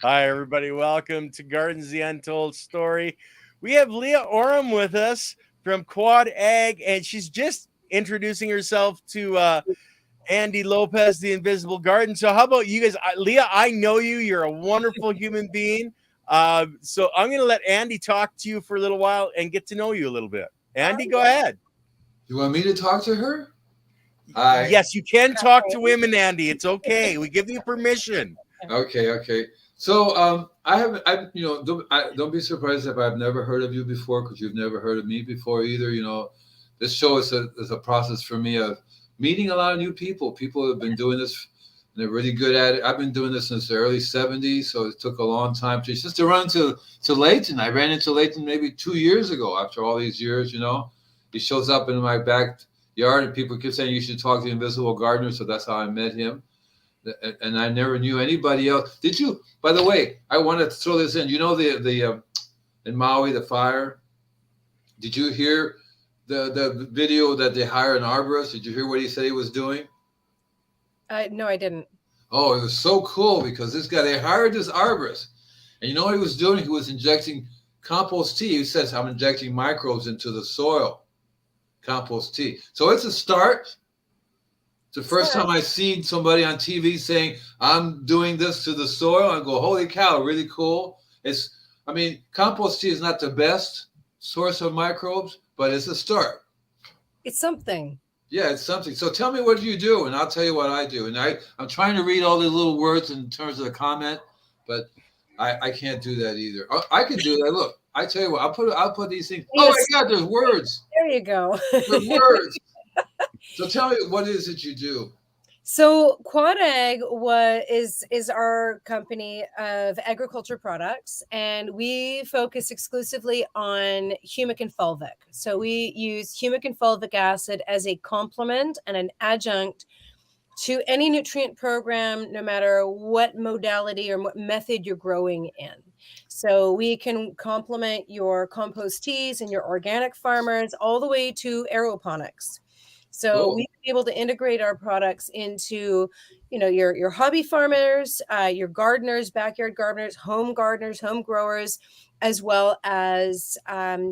Hi, everybody. Welcome to Gardens, the Untold Story. We have Leah Oram with us from QuadAG, and she's just introducing herself to Andy Lopez, the Invisible Garden. So how about you guys? Leah, I know you. You're a wonderful human being. So I'm going to let Andy talk to you for a little while and get to know you a little bit. Andy, go ahead. You want me to talk to her? Yes, you can talk to women, Andy. It's okay. We give you permission. Okay. So don't be surprised if I've never heard of you before, because you've never heard of me before either. You know, this show is a process for me of meeting a lot of new people. People have been doing this, and they're really good at it. I've been doing this since the early 70s, so it took a long time to run to Leighton. I ran into Leighton maybe 2 years ago. After all these years, you know, he shows up in my backyard, and people keep saying you should talk to the Invisible Gardener. So that's how I met him. And I never knew anybody else. Did you? By the way, I want to throw this in. You know the in Maui, the fire. Did you hear the video that they hired an arborist? Did you hear what he said he was doing? No, I didn't. Oh, it was so cool because they hired this arborist, and you know what he was doing? He was injecting compost tea. He says, "I'm injecting microbes into the soil." Compost tea. So it's a start. It's the first time I've seen somebody on TV saying, I'm doing this to the soil. I go, holy cow, really cool. Compost tea is not the best source of microbes, but it's a start. It's something. Yeah, it's something. So tell me what you do, and I'll tell you what I do. And I'm trying to read all the little words in terms of the comment, but I can't do that either. I can do that. Look, I tell you what, I'll put these things. Yes. Oh my God, there's words. There you go. There's words. So tell me, what is it you do? So QuadAG is our company of agriculture products, and we focus exclusively on humic and fulvic. So we use humic and fulvic acid as a complement and an adjunct to any nutrient program, no matter what modality or what method you're growing in. So we can complement your compost teas and your organic farmers all the way to aeroponics. So we've been able to integrate our products into, your hobby farmers, your gardeners, backyard gardeners, home growers, as well as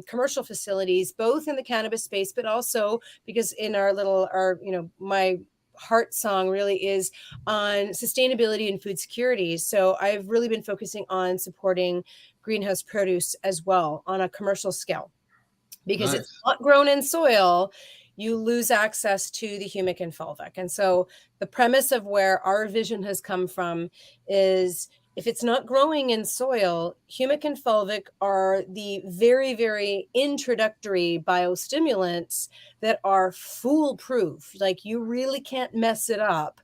commercial facilities, both in the cannabis space, but also because in my heart song really is on sustainability and food security. So I've really been focusing on supporting greenhouse produce as well on a commercial scale, because it's not grown in soil. You lose access to the humic and fulvic. And so the premise of where our vision has come from is, if it's not growing in soil, humic and fulvic are the very, very introductory biostimulants that are foolproof. Like, you really can't mess it up.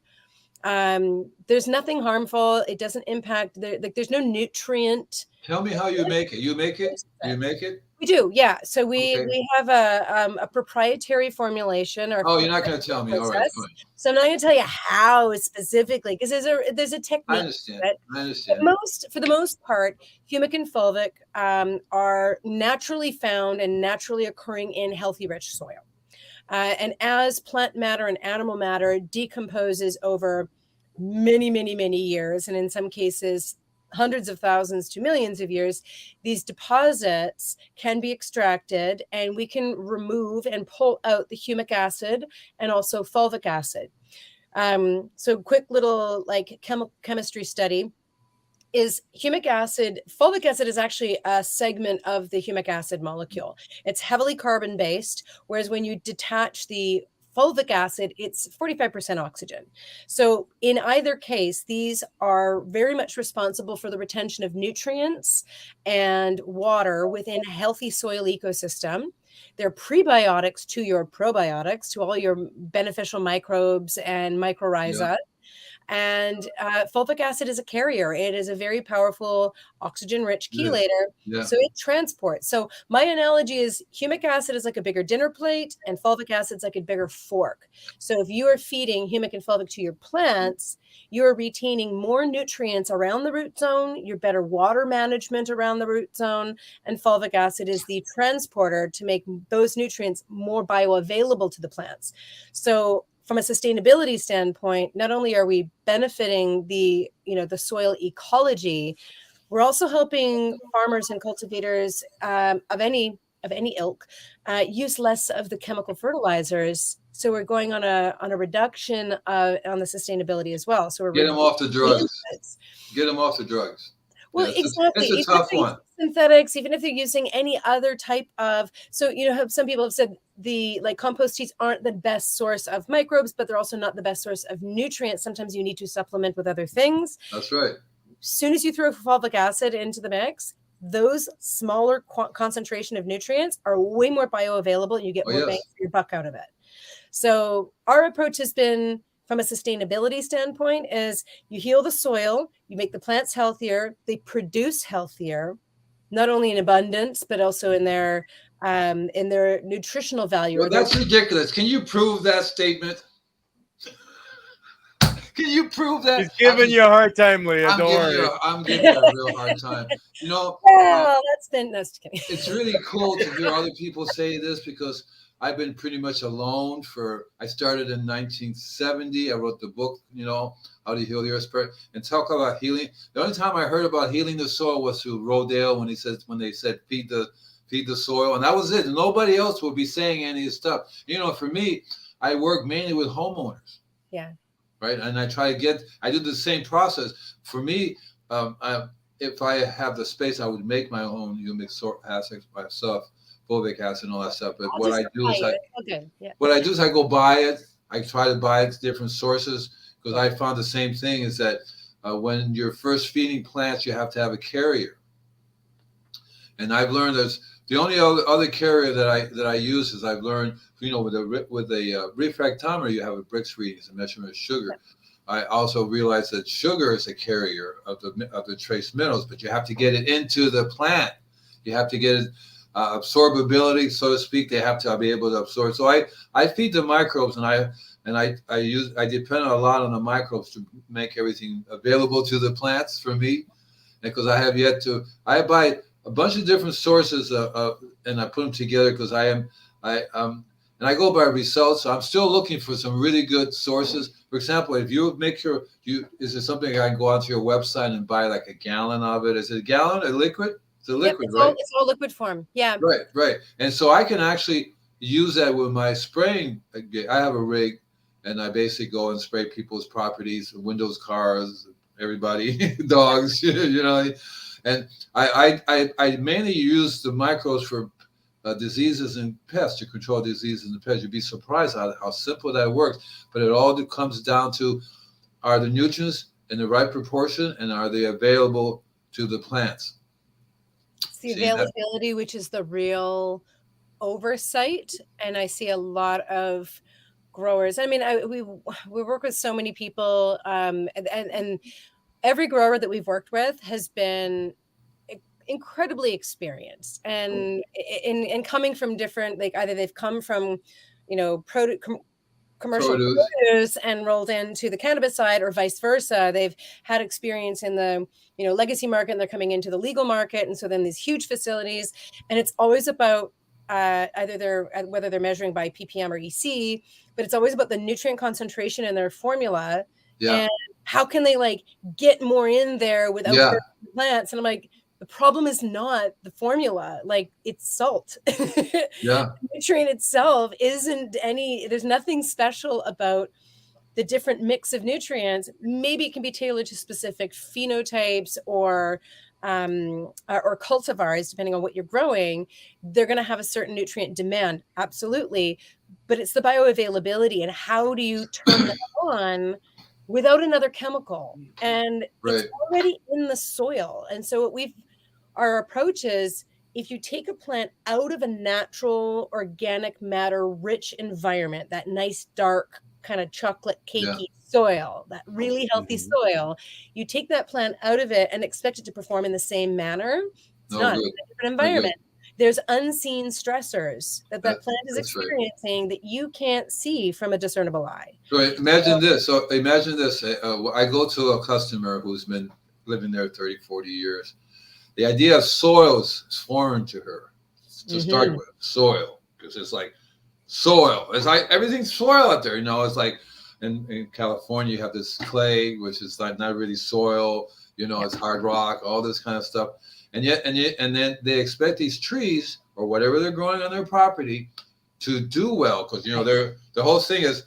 There's nothing harmful. It doesn't impact, there's no nutrient. Tell me how you make it. You make it? You make it? We do, yeah. So we have a proprietary formulation. You're not going to tell me. All right, fine. So I'm not going to tell you how specifically, because there's a technique. I understand. For the most part, humic and fulvic are naturally found and naturally occurring in healthy, rich soil. And as plant matter and animal matter decomposes over many, many, many years, and in some cases hundreds of thousands to millions of years, these deposits can be extracted, and we can remove and pull out the humic acid and also fulvic acid. So quick little chemistry study is fulvic acid is actually a segment of the humic acid molecule. It's heavily carbon based, whereas when you detach the fulvic acid, it's 45% oxygen. So in either case, these are very much responsible for the retention of nutrients and water within a healthy soil ecosystem. They're prebiotics to your probiotics, to all your beneficial microbes and mycorrhiza. And fulvic acid is a carrier. It is a very powerful oxygen-rich chelator. Yeah. So it transports. So my analogy is humic acid is like a bigger dinner plate and fulvic acid is like a bigger fork. So if you are feeding humic and fulvic to your plants, you're retaining more nutrients around the root zone, your better water management around the root zone, and fulvic acid is the transporter to make those nutrients more bioavailable to the plants. So from a sustainability standpoint, not only are we benefiting the soil ecology, we're also helping farmers and cultivators of any ilk use less of the chemical fertilizers. So we're going on a reduction on the sustainability as well. So we're Get them off the drugs. inputs. Get them off the drugs. Well, Yeah, exactly. it's a tough one. Synthetics, even if they're using any other type of, so some people have said the compost teas aren't the best source of microbes, but they're also not the best source of nutrients. Sometimes you need to supplement with other things. That's right. As soon as you throw fulvic acid into the mix, those smaller concentration of nutrients are way more bioavailable, and you get more bang for your buck out of it. So our approach has been, from a sustainability standpoint, is you heal the soil, you make the plants healthier, they produce healthier, not only in abundance, but also in their nutritional value. Well, that's ridiculous. Can you prove that statement? Can you prove that? He's giving you a hard time, Leah. Don't worry. I'm giving you a real hard time. Well, that's kidding. It's really cool to hear other people say this, because I've been pretty much alone I started in 1970. I wrote the book, How to Heal the Earth Spirit, and talk about healing. The only time I heard about healing the soil was through Rodale when they said feed the soil, and that was it. Nobody else would be saying any of this stuff. For me, I work mainly with homeowners. Yeah. Right. And I do the same process. For me, if I have the space, I would make my own humic acid myself, fulvic acid and all that stuff. But what I do is I go buy it. I try to buy it to different sources, because I found the same thing is that when you're first feeding plants, you have to have a carrier. And I've learned the only other carrier that I use is, I've learned, with a refractometer, you have a Brix reading, it's a measurement of sugar. I also realized that sugar is a carrier of the trace minerals, but you have to get it into the plant. You have to get it absorbability, so to speak. They have to be able to absorb. So I feed the microbes, and I depend a lot on the microbes to make everything available to the plants for me, because I buy a bunch of different sources and I put them together, because and I go by results. So I'm still looking for some really good sources. For example, if you make is there something I can go onto your website and buy like a gallon of it? Is it a gallon, a liquid? It's a liquid, right? It's all liquid form. Yeah. Right. And so I can actually use that with my spraying. I have a rig, and I basically go and spray people's properties, windows, cars, everybody, dogs, And I mainly use the microbes for diseases and pests, to control diseases and pests. You'd be surprised how simple that works. But it all comes down to, are the nutrients in the right proportion, and are they available to the plants? It's the availability, which is the real oversight. And I see a lot of growers. I mean, we work with so many people, and every grower that we've worked with has been incredibly experienced, and in coming from different, either they've come from commercial produce and rolled into the cannabis side, or vice versa. They've had experience in the legacy market, and they're coming into the legal market, and so then these huge facilities, and it's always about whether they're measuring by ppm or EC, but it's always about the nutrient concentration in their formula. And how can they get more in there without hurting the plants? And I'm like, the problem is not the formula, it's salt. The nutrient itself there's nothing special about the different mix of nutrients. Maybe it can be tailored to specific phenotypes or cultivars, depending on what you're growing. They're going to have a certain nutrient demand. Absolutely. But it's the bioavailability, and how do you turn that on without another chemical? And it's already in the soil. And so our approach is, if you take a plant out of a natural organic matter rich environment, that nice dark kind of chocolate Yeah. cakey soil, that really healthy Mhm. soil, you take that plant out of it and expect it to perform in the same manner. It's No not. It's good. a different No good. environment. There's unseen stressors that plant is That's right. experiencing that you can't see from a discernible eye. So imagine this. So imagine this. I go to a customer who's been living there 30, 40 years. The idea of soils is foreign to her to start with. Soil. Because it's like soil. It's like everything's soil out there. You know, it's like in California, you have this clay, which is like not really soil. You know, it's hard rock, all this kind of stuff. And then they expect these trees or whatever they're growing on their property to do well. Because, you know, the whole thing is,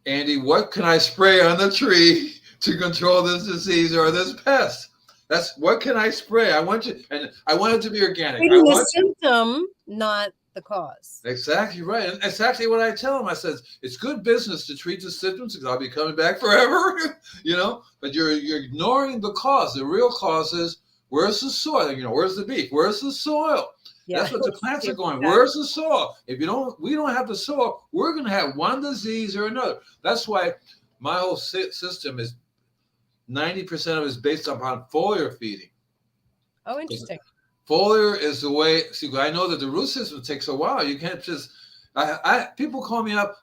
Andy, what can I spray on the tree to control this disease or this pest? That's what can I spray? I want you, and I want it to be organic. Treating the symptom, not the cause. Exactly right. And exactly what I tell them. I said, it's good business to treat the symptoms because I'll be coming back forever, you know, but you're ignoring the cause. The real cause is, where's the soil? You know, where's the beef? Where's the soil? Yeah. That's what the plants are going. Where's the soil? If we don't have the soil, we're going to have one disease or another. That's why my whole system is 90% of it is based upon foliar feeding. Oh, interesting. Foliar is the way. See, I know that the root system takes a while. You can't just. People call me up.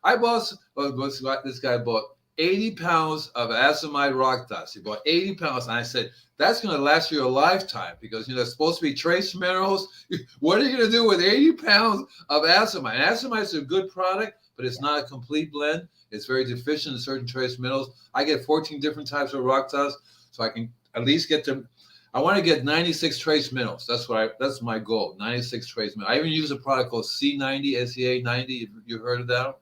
This guy bought 80 pounds of azomite rock dust. He bought 80 pounds, and I said, that's going to last you a lifetime because, you know, it's supposed to be trace minerals. What are you going to do with 80 pounds of azomite? And azomite is a good product, but it's not a complete blend. It's very deficient in certain trace minerals. I get 14 different types of rock dust, so I can at least get them. I want to get 96 trace minerals. That's my goal. 96 trace minerals. I even use a product called C90, SEA90. You heard of that?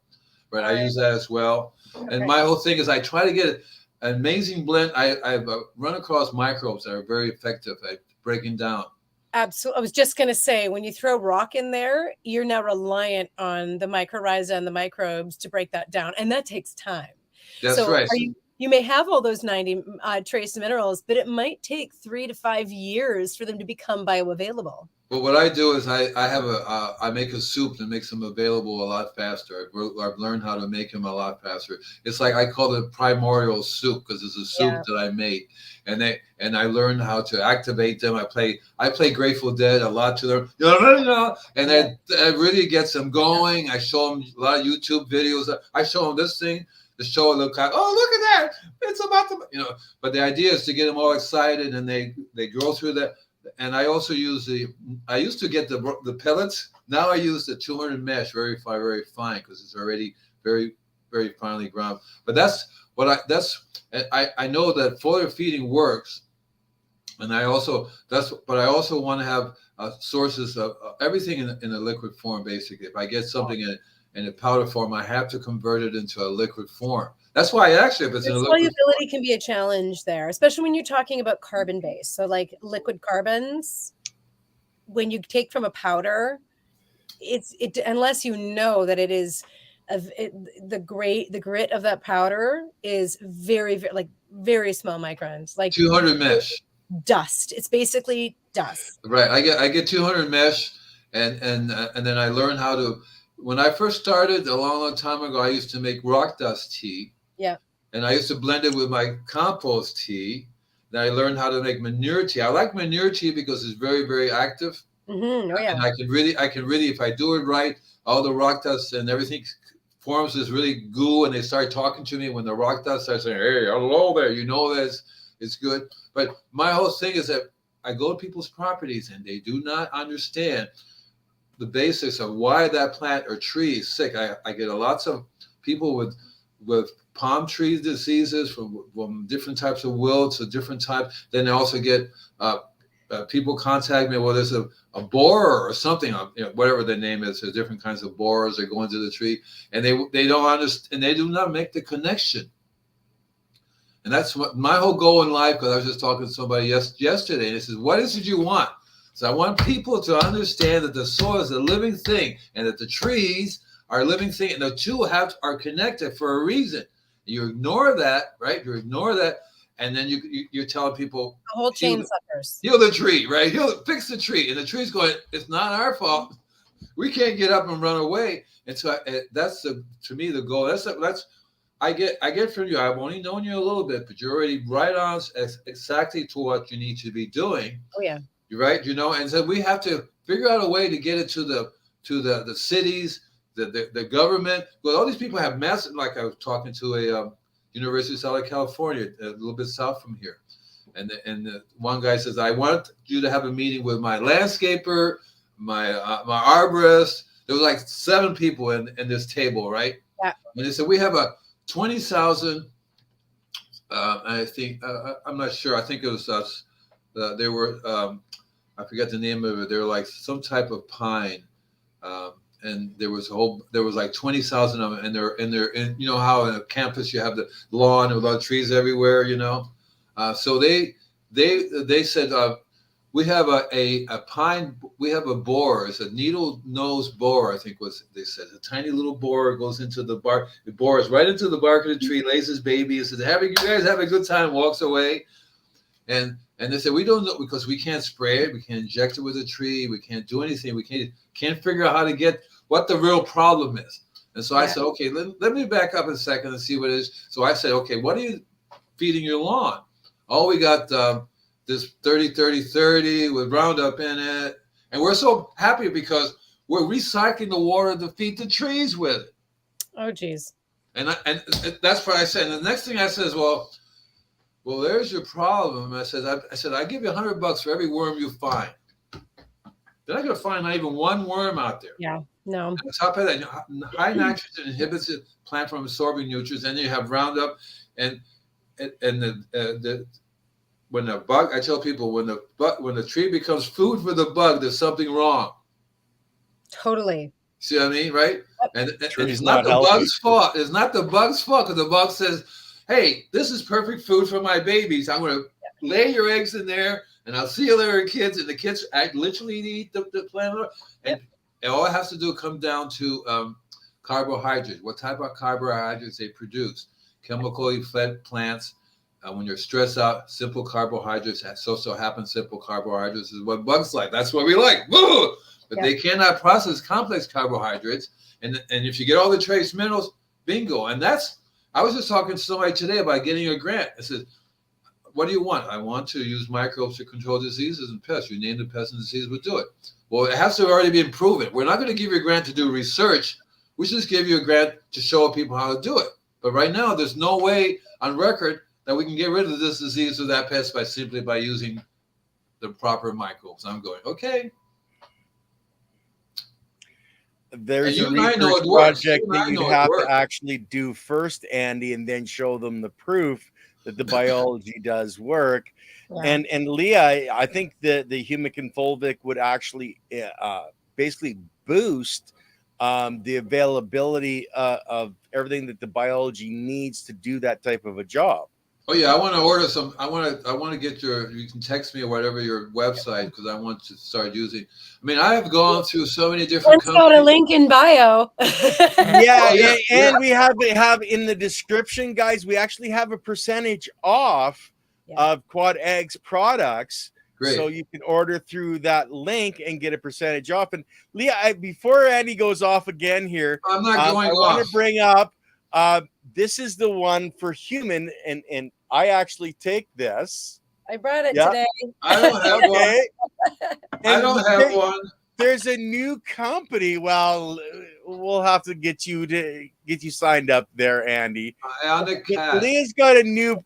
Right. I use that as well. Okay. And my whole thing is I try to get an amazing blend. I've run across microbes that are very effective at breaking down. Absolutely. I was just going to say, when you throw rock in there, you're now reliant on the mycorrhiza and the microbes to break that down. And that takes time. That's right. You may have all those 90 trace minerals, but it might take 3 to 5 years for them to become bioavailable. But what I do is I make a soup that makes them available a lot faster. I've learned how to make them a lot faster. It's like I call it primordial soup because it's a soup that I made, and I learned how to activate them. I play Grateful Dead a lot to them, and that really gets them going. I show them a lot of YouTube videos. I show them this thing. The show look like, oh, look at that! It's about to, you know. But the idea is to get them all excited, and they go through that. And I also use I used to get the pellets. Now I use the 200 mesh, very fine, because it's already very, very finely ground. But I know that foliar feeding works, and I also want to have sources of everything in a liquid form. Basically, if I get something in a powder form, I have to convert it into a liquid form. That's why if it's in a liquid solubility can be a challenge there, especially when you're talking about carbon base. So like liquid carbons, when you take from a powder, it unless you know that it is the grit of that powder is very, very, like very small microns, like 200 mesh dust. It's basically dust. Right. I get 200 mesh, and then I learned how to. When I first started a long time ago, I used to make rock dust tea. Yeah. And I used to blend it with my compost tea. Then I learned how to make manure tea. I like manure tea because it's very, very active. Mm-hmm. Oh, yeah. And I can really, if I do it right, all the rock dust and everything forms this really goo, and they start talking to me when the rock dust starts saying, hey, hello there, you know that it's good. But my whole thing is that I go to people's properties and they do not understand the basics of why that plant or tree is sick. I get lots of people with palm tree diseases from different types of wilts or different types. Then I also get people contact me, well, there's a borer or something, whatever the name is. There's different kinds of borers that go into the tree, and they don't understand, and they do not make the connection. And that's what my whole goal in life, because I was just talking to somebody yesterday, and he says, what is it you want? So I want people to understand that the soil is a living thing, and that the trees are a living thing, and the two are connected for a reason. You ignore that, right? You ignore that, and then you're telling people the whole chain suffers. Heal the tree, right? Fix the tree, and the tree's going, it's not our fault. we can't get up and run away. And so that's to me the goal. That's I get from you. I've only known you a little bit, but you're already right on exactly to what you need to be doing. Oh yeah. You're right. And so we have to figure out a way to get it to the cities, the government. Well, all these people have massive. Like I was talking to a University of Southern California, a little bit south from here, and the one guy says, I want you to have a meeting with my landscaper, my arborist. There was like 7 people in this table, right? Yeah. And they said we have a 20,000. I think I'm not sure. I think it was us. They were. I forget the name of it. They were like some type of pine, and there was like 20,000 of them, and they're you know how on a campus you have the lawn with all the trees everywhere, you know. So they said we have a pine. We have a borer. It's a needle nose borer. I think they said a tiny little borer goes into the bark. It bores right into the bark of the tree, lays his baby, and says, you guys have a good time." Walks away, and they said we don't know because we can't spray it, we can't inject it with a tree, we can't do anything, we can't figure out how to get what the real problem is. And so I said, okay, let me back up a second and see what it is. So I said, okay, what are you feeding your lawn? Oh, we got this 30-30-30 with Roundup in it. And we're so happy because we're recycling the water to feed the trees with it. Oh, geez. And that's what I said. And the next thing I said is, well, there's your problem. I said, I give you $100 for every worm you find. They're not going to find not even one worm out there. Yeah, no. On top of that, high nitrogen inhibits the plant from absorbing nutrients. Then you have Roundup, and when the bug, I tell people when the tree becomes food for the bug, there's something wrong. Totally. See what I mean, right? And it's not not the bug's fault. It's not the bug's fault because the bug says, hey, this is perfect food for my babies. I'm going to lay your eggs in there, and I'll see you later, kids. And the kids literally eat the plant. And all it has to do come down to carbohydrates. What type of carbohydrates they produce? Chemically fed plants. When you're stressed out, simple carbohydrates. So happens simple carbohydrates is what bugs like. That's what we like. Woo! But they cannot process complex carbohydrates. And if you get all the trace minerals, bingo. And I was just talking to somebody today about getting a grant. I said, what do you want? I want to use microbes to control diseases and pests. You name the pest and disease, we'll do it. Well, it has to already be proven. We're not going to give you a grant to do research. We just give you a grant to show people how to do it. But right now, there's no way on record that we can get rid of this disease or that pest simply by using the proper microbes. I'm going, okay. There's a research project that you'd have to actually do first, Andy, and then show them the proof that the biology does work. Yeah. And Leah, I think the Humic and Fulvic would actually basically boost the availability of everything that the biology needs to do that type of a job. Oh yeah, I want to order some. I want to get you can text me or whatever your website because I want to start using. I mean, I have gone through so many different companies. Got a link in bio. And we have in the description, guys. We actually have a percentage off of QuadAG's products. Great. So you can order through that link and get a percentage off. And Leah, before Andy goes off again here, I'm not going off. I want to bring up. This is the one for human, and I actually take this. I brought it today. I don't have one. I don't have one. There's a new company. Well, we'll have to get you signed up there, Andy. Leah's got a new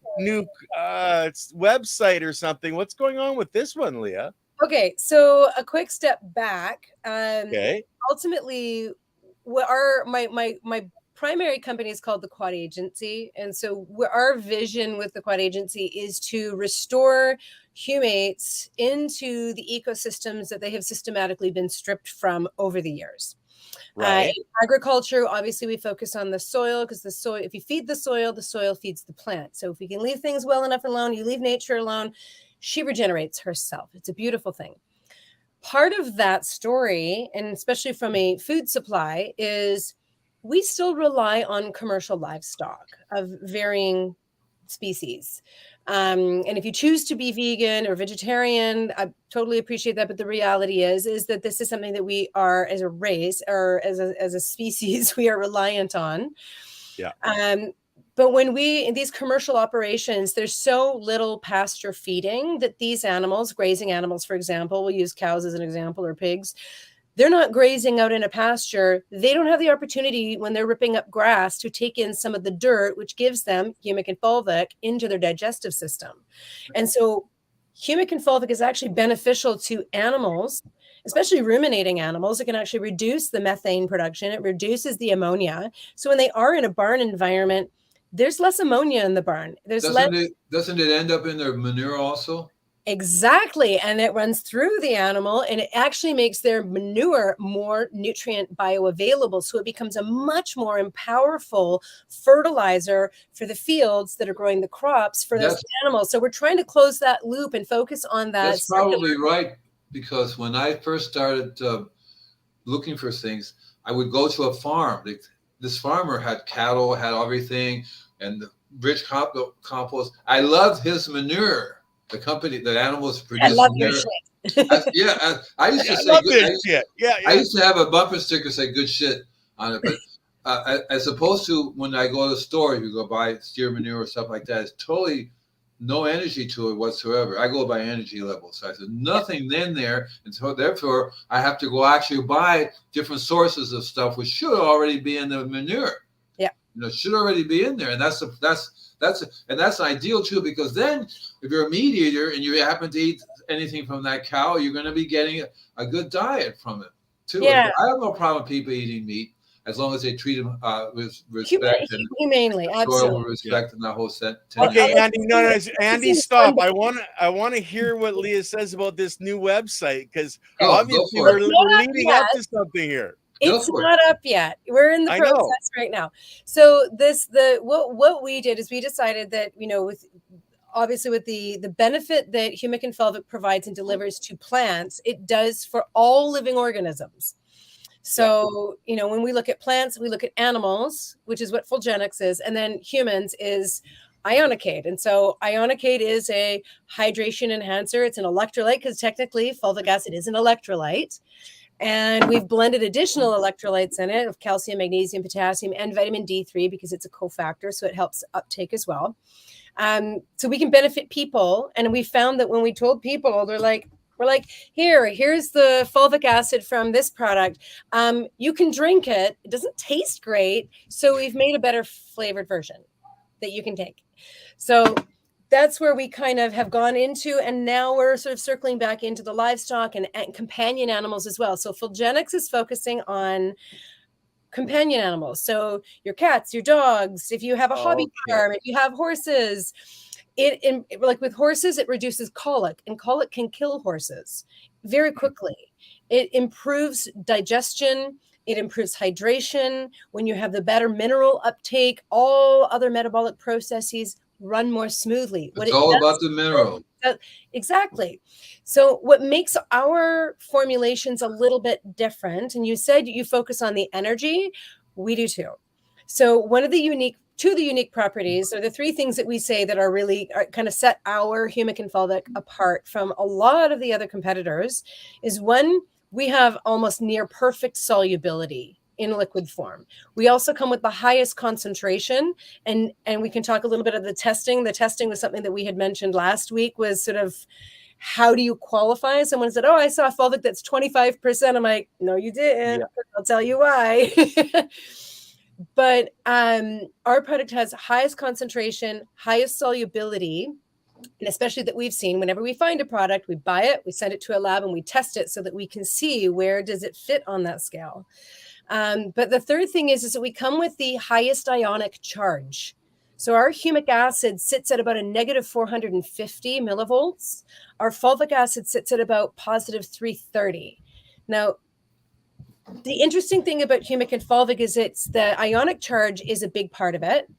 website or something. What's going on with this one, Leah? Okay, so a quick step back. Okay. Ultimately, my primary company is called the Quad Agency. And so our vision with the Quad Agency is to restore humates into the ecosystems that they have systematically been stripped from over the years. Right. In agriculture, obviously, we focus on the soil because the soil, if you feed the soil feeds the plant. So if we can leave things well enough alone, you leave nature alone, she regenerates herself. It's a beautiful thing. Part of that story, and especially from a food supply, is we still rely on commercial livestock of varying species. And if you choose to be vegan or vegetarian, I totally appreciate that. But the reality is that this is something that we are, as a race or as a species, we are reliant on. Yeah. But when in these commercial operations, there's so little pasture feeding that these animals, grazing animals, for example, we'll use cows as an example, or pigs, they're not grazing out in a pasture. They don't have the opportunity when they're ripping up grass to take in some of the dirt, which gives them humic and fulvic into their digestive system. And so humic and fulvic is actually beneficial to animals, especially ruminating animals. It can actually reduce the methane production. It reduces the ammonia. So when they are in a barn environment, there's less ammonia in the barn. Doesn't it end up in their manure also? Exactly. And it runs through the animal, and it actually makes their manure more nutrient bioavailable. So it becomes a much more powerful fertilizer for the fields that are growing the crops for those animals. So we're trying to close that loop and focus on that. That's probably right, because when I first started looking for things, I would go to a farm. This farmer had cattle, had everything, and the rich compost. I loved his manure. The company, the animals produce. I love your shit. I used to say good. I used to have a bumper sticker say "good shit" on it, but as opposed to when I go to the store, you go buy steer manure or stuff like that, it's totally no energy to it whatsoever. I go by energy level, so I said nothing in there, and so therefore I have to go actually buy different sources of stuff which should already be in the manure. Yeah, should already be in there, and that's ideal too, because then if you're a meat eater and you happen to eat anything from that cow, you're going to be getting a good diet from it too. Yeah. I have no problem with people eating meat as long as they treat them with respect and humanely, absolutely. With respect and that whole set. Okay, Andy, Andy, stop. I want to hear what Leah says about this new website, because obviously we're leading up to something here. It's not up yet. We're in the process right now. So what we did is we decided that, with the benefit that humic and fulvic provides and delivers to plants, it does for all living organisms. So, when we look at plants, we look at animals, which is what Fulgenics is, and then humans is Ionicate. And so Ionicate is a hydration enhancer. It's an electrolyte, because technically fulvic acid is an electrolyte. And we've blended additional electrolytes in it of calcium, magnesium, potassium, and vitamin D3, because it's a cofactor, so it helps uptake as well. So we can benefit people. And we found that when we told people, we're like, here's the fulvic acid from this product. You can drink it. It doesn't taste great. So we've made a better flavored version that you can take. So that's where we kind of have gone into, and now we're sort of circling back into the livestock and companion animals as well. So Fulgenics is focusing on companion animals. So your cats, your dogs, if you have a hobby farm, if you have horses, like with horses, it reduces colic, and colic can kill horses very quickly. It improves digestion. It improves hydration. When you have the better mineral uptake, all other metabolic processes run more smoothly. It's all about the mineral. Exactly. So what makes our formulations a little bit different, and you said you focus on the energy, we do too. So two of the unique properties, or the three things that we say that are really kind of set our humic and fulvic apart from a lot of the other competitors, is one, we have almost near perfect solubility in liquid form. We also come with the highest concentration, and we can talk a little bit of the testing. The testing was something that we had mentioned last week, was sort of, how do you qualify? Someone said, I saw fulvic that's 25%. I'm like, no, you didn't. Yeah. I'll tell you why. But our product has highest concentration, highest solubility, and especially that we've seen whenever we find a product, we buy it, we send it to a lab, and we test it so that we can see where does it fit on that scale. But the third thing is that we come with the highest ionic charge. So our humic acid sits at about a negative 450 millivolts. Our fulvic acid sits at about positive 330. Now, the interesting thing about humic and fulvic is the ionic charge is a big part of it.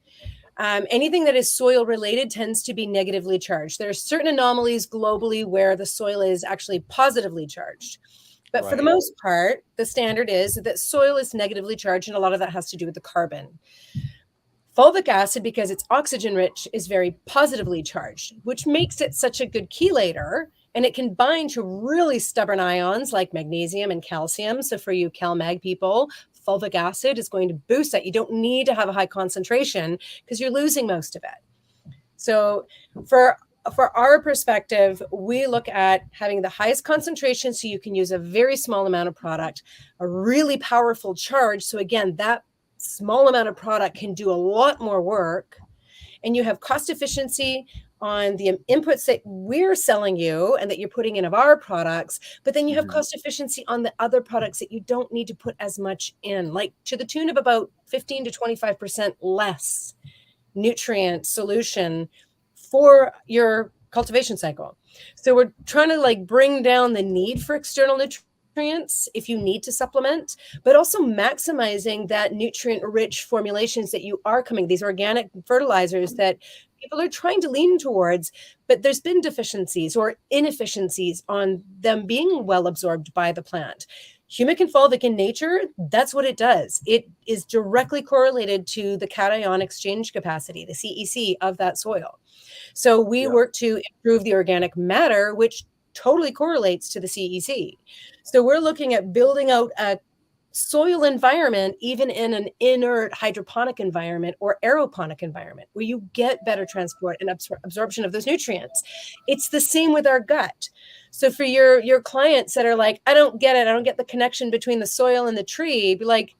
Anything that is soil related tends to be negatively charged. There are certain anomalies globally where the soil is actually positively charged. But for the most part, the standard is that soil is negatively charged, and a lot of that has to do with the carbon. Fulvic acid, because it's oxygen rich, is very positively charged, which makes it such a good chelator. And it can bind to really stubborn ions like magnesium and calcium. So for you CalMag people, fulvic acid is going to boost that. You don't need to have a high concentration because you're losing most of it. So for our perspective, we look at having the highest concentration so you can use a very small amount of product, a really powerful charge. So again, that small amount of product can do a lot more work, and you have cost efficiency on the inputs that we're selling you and that you're putting in of our products, but then you have cost efficiency on the other products that you don't need to put as much in, like to the tune of about 15 to 25% less nutrient solution for your cultivation cycle. So we're trying to like bring down the need for external nutrients if you need to supplement, but also maximizing that nutrient rich formulations that you are coming, these organic fertilizers that people are trying to lean towards, but there's been deficiencies or inefficiencies on them being well absorbed by the plant. Humic and fulvic in nature, that's what it does. It is directly correlated to the cation exchange capacity, the CEC of that soil. So we work to improve the organic matter, which totally correlates to the CEC. So we're looking at building out a soil environment, even in an inert hydroponic environment or aeroponic environment, where you get better transport and absorption of those nutrients. It's the same with our gut. So for your clients that are like, I don't get it, I don't get the connection between the soil and the tree, be like,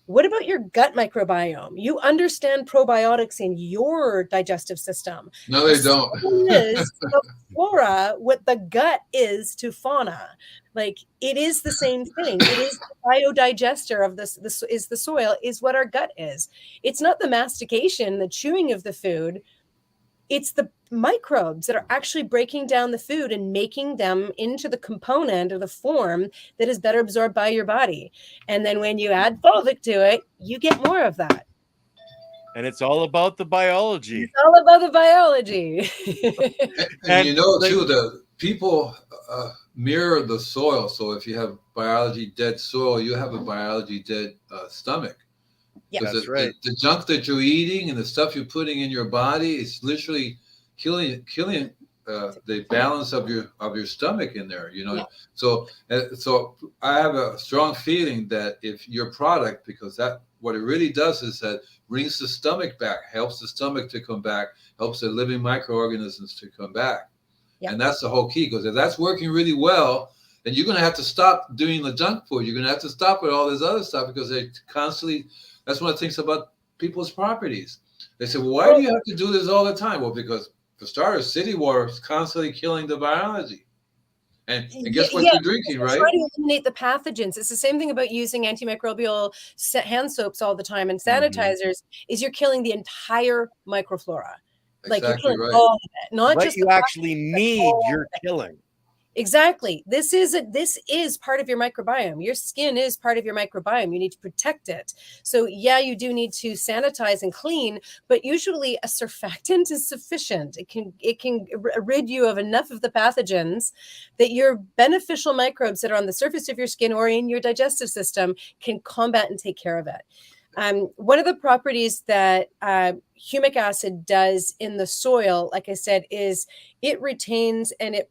what about your gut microbiome? You understand probiotics in your digestive system. No, they don't. Is to flora what the gut is to fauna. Like it is the same thing. It is the biodigester of this is the soil, is what our gut is. It's not the mastication, the chewing of the food. It's the microbes that are actually breaking down the food and making them into the component or the form that is better absorbed by your body. And then when you add fulvic to it, you get more of that. And it's all about the biology. It's all about the biology. and you know, too, the people mirror the soil. So if you have biology dead soil, you have a biology dead stomach. Yeah, that's right. The junk that you're eating and the stuff you're putting in your body is literally killing the balance of your stomach in there. You know, so I have a strong feeling that if your product, because that what it really does is that brings the stomach back, helps the stomach to come back, helps the living microorganisms to come back, and that's the whole key. Because if that's working really well, then you're going to have to stop doing the junk food. You're going to have to stop with all this other stuff because they constantly. That's one of the things about people's properties. They say, well, why do you have to do this all the time? Well, because for starters, city water is constantly killing the biology. And guess what you're drinking, right? Trying to eliminate the pathogens. It's the same thing about using antimicrobial hand soaps all the time and sanitizers, is you're killing the entire microflora. Like you're killing all of it, not what just you actually need, you're killing. Exactly. This is part of your microbiome. Your skin is part of your microbiome. You need to protect it. So yeah, you do need to sanitize and clean, but usually a surfactant is sufficient. It can rid you of enough of the pathogens that your beneficial microbes that are on the surface of your skin or in your digestive system can combat and take care of it. One of the properties that humic acid does in the soil, like I said, is it retains and it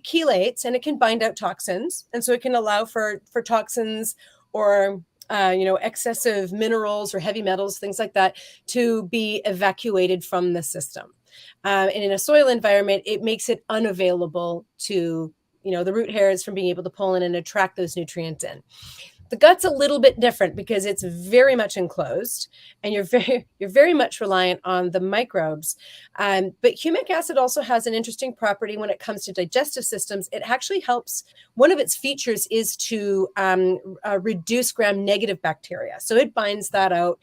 chelates, and it can bind out toxins. And so it can allow for toxins or excessive minerals or heavy metals, things like that, to be evacuated from the system. And in a soil environment, it makes it unavailable to the root hairs from being able to pull in and attract those nutrients in. The gut's a little bit different because it's very much enclosed, and you're very much reliant on the microbes. But humic acid also has an interesting property when it comes to digestive systems. It actually helps. One of its features is to reduce gram-negative bacteria. So it binds that out,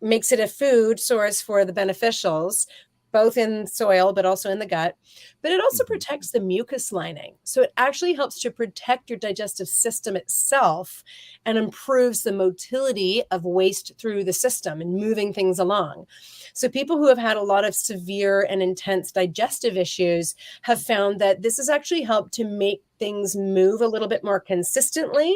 makes it a food source for the beneficials, both in soil, but also in the gut. But it also protects the mucus lining. So it actually helps to protect your digestive system itself and improves the motility of waste through the system and moving things along. So people who have had a lot of severe and intense digestive issues have found that this has actually helped to make things move a little bit more consistently,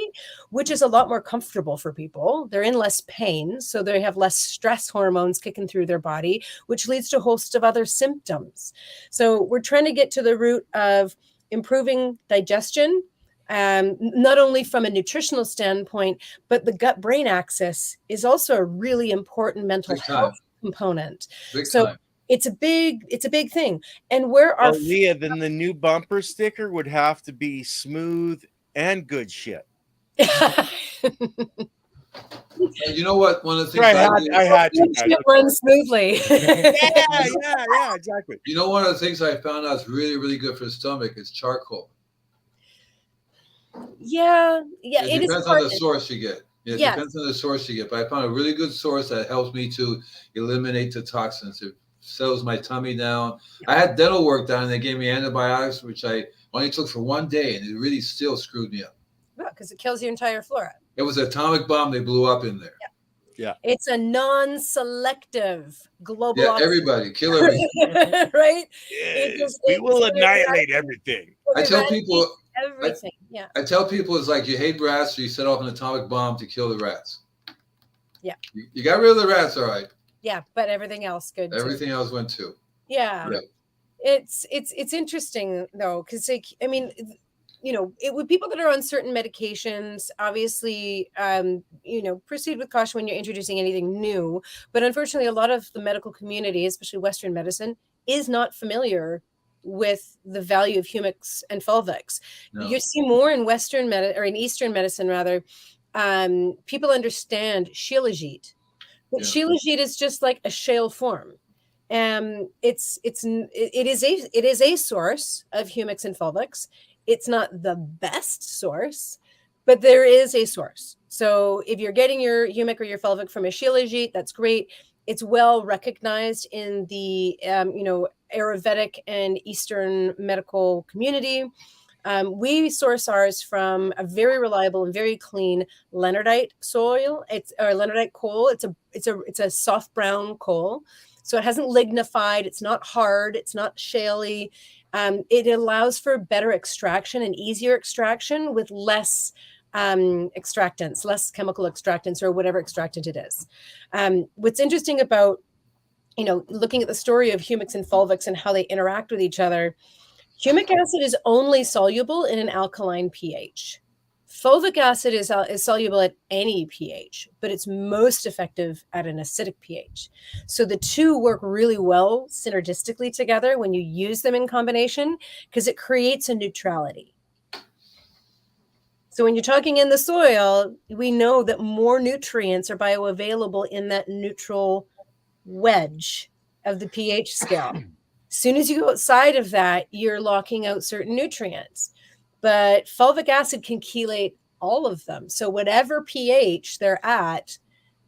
which is a lot more comfortable for people. They're in less pain, so they have less stress hormones kicking through their body, which leads to a host of other symptoms. So we're trying to get to the root of improving digestion, not only from a nutritional standpoint, but the gut-brain axis is also a really important mental health component. Big so time. it's a big thing. And where our Leah, then the new bumper sticker would have to be smooth and good shit. You know what? One of the things I had to run smoothly. yeah, exactly. You know, one of the things I found out is really, really good for the stomach is charcoal. Yeah, it depends on the source you get. It depends on the source you get. But I found a really good source that helps me to eliminate the toxins. It settles my tummy down. I had dental work done, and they gave me antibiotics, which I only took for 1 day, and it really still screwed me up. Yeah, because it kills your entire flora. It was an atomic bomb they blew up in there. Yeah. It's a non-selective global. Yeah, everybody, kill everything. Right? We will annihilate everything. I tell people everything. I tell people it's like you hate rats, so you set off an atomic bomb to kill the rats. Yeah. You got rid of the rats, all right. Yeah, but everything else good. Everything else went too. Yeah. It's interesting though, because I mean, with people that are on certain medications, obviously, proceed with caution when you're introducing anything new. But unfortunately, a lot of the medical community, especially Western medicine, is not familiar with the value of humics and fulvics. No. You see more in Western or in Eastern medicine, rather. People understand shilajit, but shilajit is just like a shale form. It is a source of humics and fulvics. It's not the best source, but there is a source. So if you're getting your humic or your fulvic from a shilajit, that's great. It's well recognized in the Ayurvedic and Eastern medical community. We source ours from a very reliable and very clean Leonardite soil. It's Leonardite coal. It's a soft brown coal. So it hasn't lignified. It's not hard. It's not shaly. It allows for better extraction and easier extraction with less extractants, less chemical extractants or whatever extractant it is. What's interesting about, looking at the story of humics and fulvics and how they interact with each other, humic acid is only soluble in an alkaline pH. Fulvic acid is soluble at any pH, but it's most effective at an acidic pH. So the two work really well synergistically together when you use them in combination because it creates a neutrality. So when you're talking in the soil, we know that more nutrients are bioavailable in that neutral wedge of the pH scale. As soon as you go outside of that, you're locking out certain nutrients. But fulvic acid can chelate all of them. So whatever pH they're at,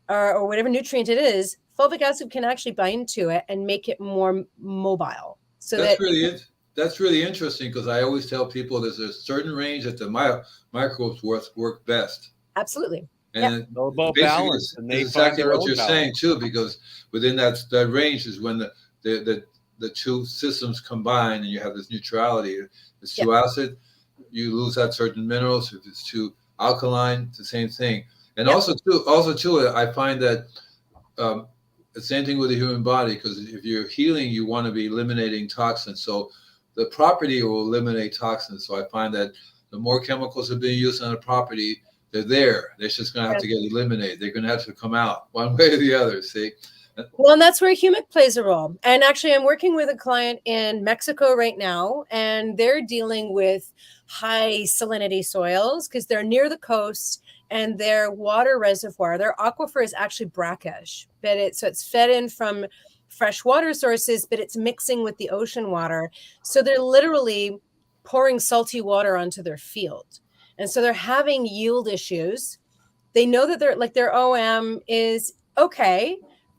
or whatever nutrient it is, fulvic acid can actually bind to it and make it more mobile. So that's really interesting because I always tell people there's a certain range that the microbes work best. Absolutely. And about balance, and they exactly what you're saying too, because within that range is when the two systems combine and you have this neutrality. If it's too acid, you lose that certain minerals. If it's too alkaline, it's the same thing. And also too, I find that the same thing with the human body, because if you're healing, you want to be eliminating toxins. So the property will eliminate toxins. So I find that the more chemicals are being used on a property, they're there. They're just going to have to get eliminated. They're going to have to come out one way or the other, see? Well, and that's where humic plays a role. And actually, I'm working with a client in Mexico right now, and they're dealing with high salinity soils because they're near the coast, and their water reservoir, their aquifer is actually brackish, but it's fed in from fresh water sources, but it's mixing with the ocean water. So they're literally pouring salty water onto their field. And so they're having yield issues. They know that their OM is okay.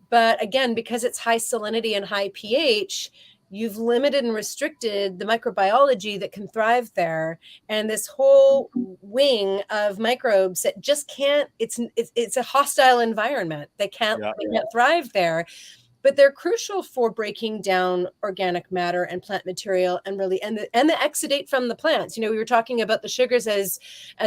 But again, because it's high salinity and high pH, you've limited and restricted the microbiology that can thrive there. And this whole wing of microbes that just can't, it's a hostile environment. They can't thrive there. but they're crucial for breaking down organic matter and plant material, and really and the exudate from the plants. We were talking about the sugars as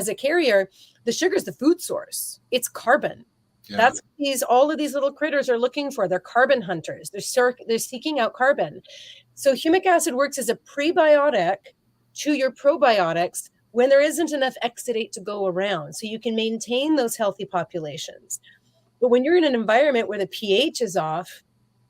a carrier. The sugar is the food source. It's carbon. Yeah. That's all of these little critters are looking for. They're carbon hunters. They're seeking out carbon. So humic acid works as a prebiotic to your probiotics when there isn't enough exudate to go around. So you can maintain those healthy populations. But when you're in an environment where the pH is off,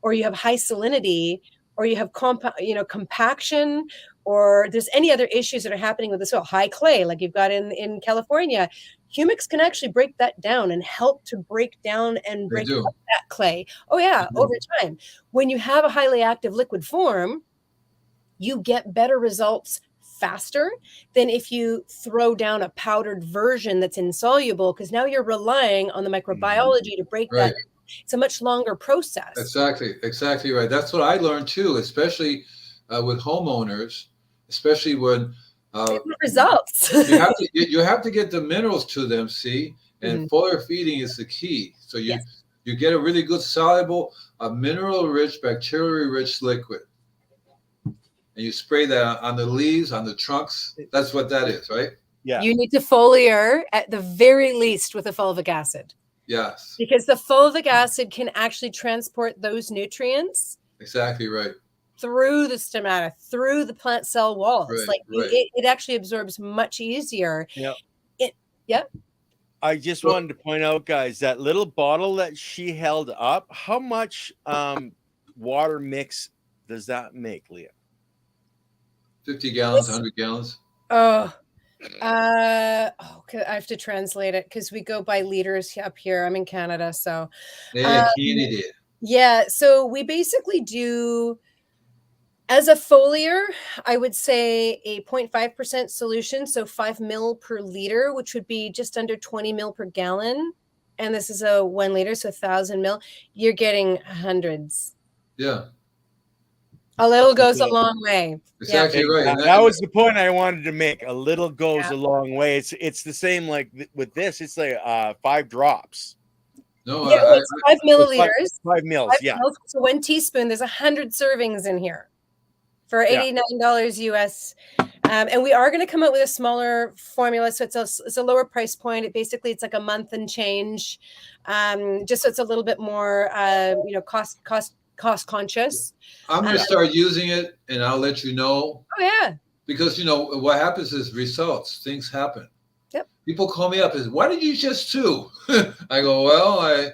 or you have high salinity, or you have compaction, or there's any other issues that are happening with the soil, high clay, like you've got in California, humics can actually break that down and help to break down and break up that clay. Oh yeah, over time. When you have a highly active liquid form, you get better results faster than if you throw down a powdered version that's insoluble, because now you're relying on the microbiology to break that. It's a much longer process. Exactly right. That's what I learned too, especially with homeowners, especially when results. you have to get the minerals to them, see, and foliar feeding is the key. So you get a really good soluble, mineral-rich, bacteria-rich liquid. And you spray that on the leaves, on the trunks. That's what that is, right? Yeah. You need to foliar at the very least with a fulvic acid. Yes. Because the fulvic acid can actually transport those nutrients. Exactly right. Through the stomata, through the plant cell walls. It actually absorbs much easier. Yeah. I just wanted to point out, guys, that little bottle that she held up, how much water mix does that make, Leah? 50 gallons, 100 gallons. I have to translate it because we go by liters up here. I'm in Canada, so yeah. So we basically do, as a foliar, I would say a 0.5% solution, so 5 ml per liter, which would be just under 20 ml per gallon. And this is a 1 liter, so 1,000 ml. You're getting hundreds. Yeah. A little goes a long way. Exactly right. That was the point I wanted to make. A little goes a long way. It's the same like with this. It's like 5 drops. No, it's 5 milliliters. 5 mils. 5 mils. So 1 teaspoon. There's 100 servings in here for $89 US. And we are going to come out with a smaller formula, so it's a lower price point. It's like a month and change, just so it's a little bit more cost conscious. I'm going to start using it, and I'll let you know. Oh yeah. Because what happens is results. Things happen. Yep. People call me up and say, "Why did you just do?" I go, "Well,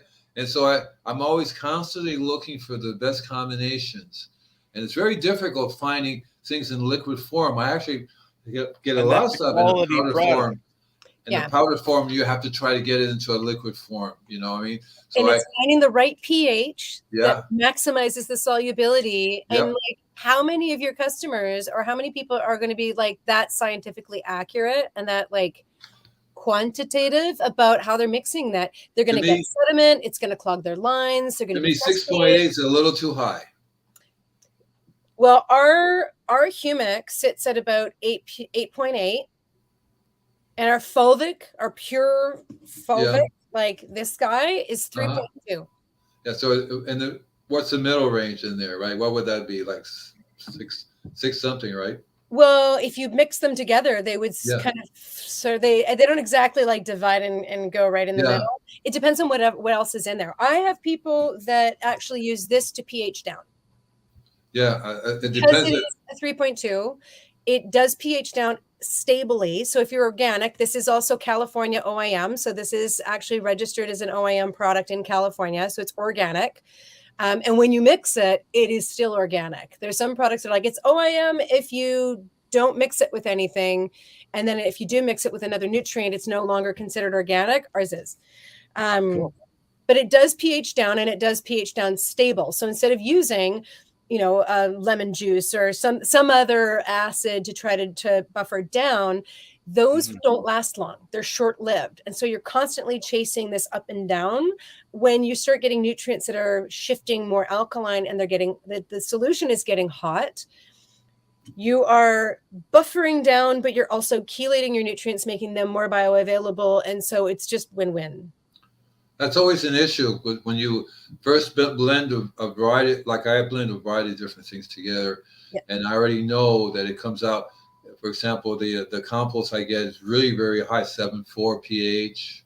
I'm always constantly looking for the best combinations, and it's very difficult finding things in liquid form. I actually get a lot of stuff in the powder form. In the powder form, you have to try to get it into a liquid form. You know what I mean? So and it's finding the right pH that maximizes the solubility. And like, how many of your customers or how many people are going to be like that scientifically accurate and that like quantitative about how they're mixing that? They're going to get sediment. It's going to clog their lines. They're going to be 6.8 is a little too high. Well, our humic sits at about 8.8. And our fulvic, our pure fulvic, like this guy, is 3.2. Yeah. So, what's the middle range in there, right? What would that be? Like six something, right? Well, if you mix them together, they would kind of. So they don't exactly like divide and go right in the middle. It depends on what else is in there. I have people that actually use this to pH down. Yeah, it depends. Because it is a 3.2, it does pH down stably. So if you're organic, this is also California OIM. So this is actually registered as an OIM product in California. So it's organic. And when you mix it, it is still organic. There's some products that are like, it's OIM if you don't mix it with anything. And then if you do mix it with another nutrient, it's no longer considered organic. Ours is. Cool. But it does pH down, and it does pH down stable. So instead of using lemon juice or some other acid to try to buffer down, those don't last long. They're short-lived. And so you're constantly chasing this up and down. When you start getting nutrients that are shifting more alkaline and they're getting, the solution is getting hot, you are buffering down, but you're also chelating your nutrients, making them more bioavailable. And so it's just win-win. That's always an issue when you first blend a variety, like I blend a variety of different things together, Yeah. and I already know that it comes out. For example, the compost I get is really very high, 7.4 pH.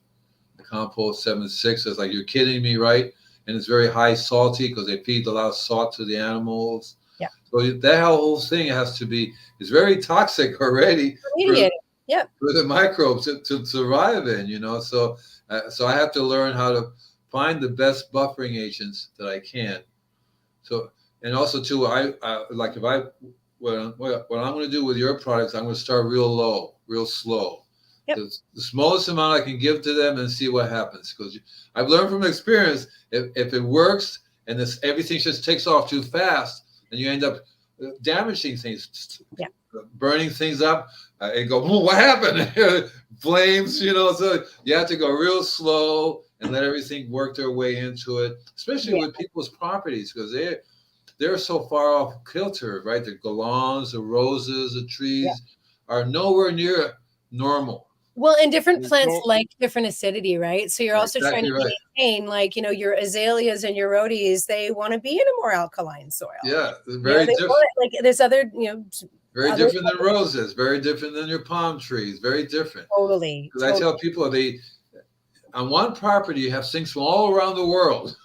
The compost 7.6 is like, you're kidding me, right? And it's very high salty because they feed a lot of salt to the animals. Yeah. So that whole thing has to be, it's very toxic already Remediated. Yeah. for the microbes to survive in, you know. So so I have to learn how to find the best buffering agents that I can. So, and also too, I like if I what I'm going to do with your products, I'm going to start real low, real slow. Yep. The smallest amount I can give to them and see what happens. Because I've learned from experience, if it works and this everything just takes off too fast, and you end up damaging things, yeah, burning things up, and go, oh, what happened? Flames, you know. So you have to go real slow and let everything work their way into it, especially with people's properties, because they're so far off kilter, right? The galons, the roses, the trees are nowhere near normal. Well, and different plants like different acidity, right? So you're also trying to maintain, like, you know, your azaleas and your rhodies, they want to be in a more alkaline soil. Yeah, very different. Like there's other, you know, very different than roses, very different than your palm trees, very different. Totally. Because I tell people, on one property you have things from all around the world.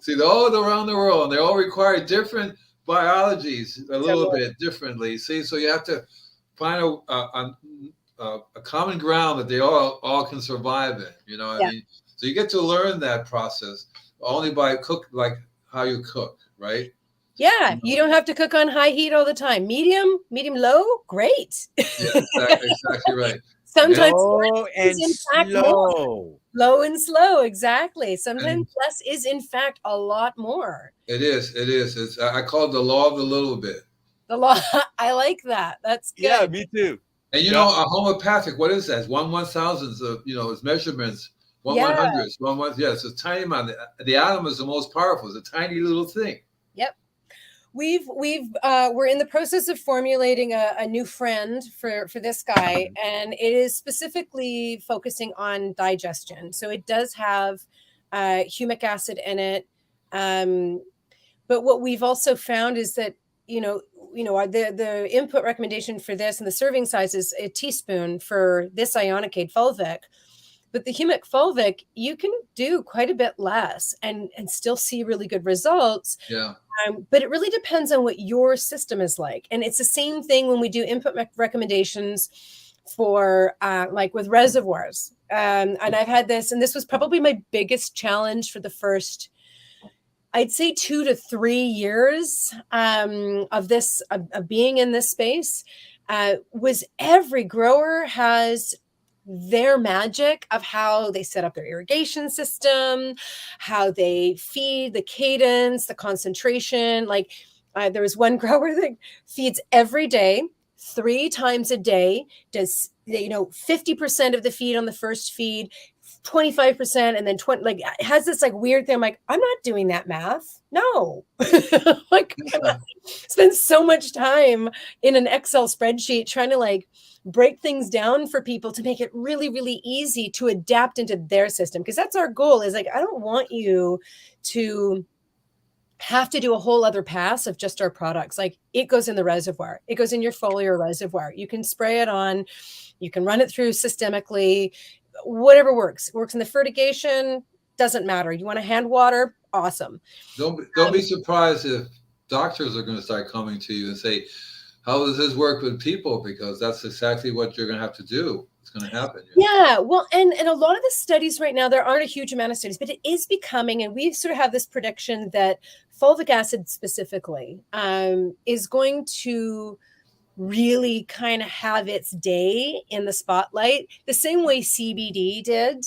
See, they're all around the world, and they all require different biologies a little bit differently. See, so you have to find a common ground that they all can survive in. You know what I mean? So you get to learn that process only by like how you cook, right? Yeah, you don't have to cook on high heat all the time. Medium low, great. Yeah, exactly right. Sometimes low and slow. Low and slow, exactly. Sometimes less is in fact a lot more. It is. I call it the law of the little bit. The law. I like that. That's good. Yeah, me too. And you know, a homeopathic, what is that? It's 1/1000th of, you know, its measurements. 1/100th. It's a tiny amount. The atom is the most powerful. It's a tiny little thing. Yep. We're in the process of formulating a new friend for this guy, and it is specifically focusing on digestion. So it does have humic acid in it, but what we've also found is that the input recommendation for this and the serving size is a teaspoon for this ionicate Fulvic. But the Humic Fulvic, you can do quite a bit less and still see really good results. Yeah. But it really depends on what your system is like. And it's the same thing when we do input recommendations for like with reservoirs. And I've had this, and this was probably my biggest challenge for the first, I'd say 2 to 3 years of being in this space, was every grower has their magic of how they set up their irrigation system, how they feed, the cadence, the concentration. Like there was one grower that feeds every day, 3 times a day, does 50% of the feed on the first feed, 25%, and then 20. Like it has this like weird thing. I'm like, I'm not doing that math. No, like spend so much time in an Excel spreadsheet trying to like break things down for people to make it really, really easy to adapt into their system. Because that's our goal, is like, I don't want you to have to do a whole other pass of just our products. Like it goes in the reservoir, it goes in your foliar reservoir. You can spray it on, you can run it through systemically, whatever works in the fertigation, doesn't matter. You want to hand water, awesome. Don't be surprised if doctors are going to start coming to you and say, how does this work with people? Because that's exactly what you're going to have to do. It's going to happen. Yeah. Well, and a lot of the studies right now, there aren't a huge amount of studies, but it is becoming, and we sort of have this prediction that fulvic acid specifically is going to really kind of have its day in the spotlight, the same way CBD did.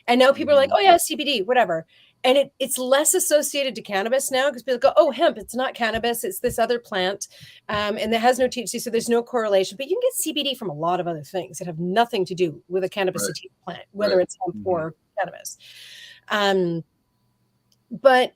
And now people are like, oh yeah, CBD, whatever. And it's less associated to cannabis now, because people go, oh, hemp, it's not cannabis, it's this other plant, and it has no THC, so there's no correlation. But you can get CBD from a lot of other things that have nothing to do with a cannabis sativa plant, whether it's hemp or cannabis. But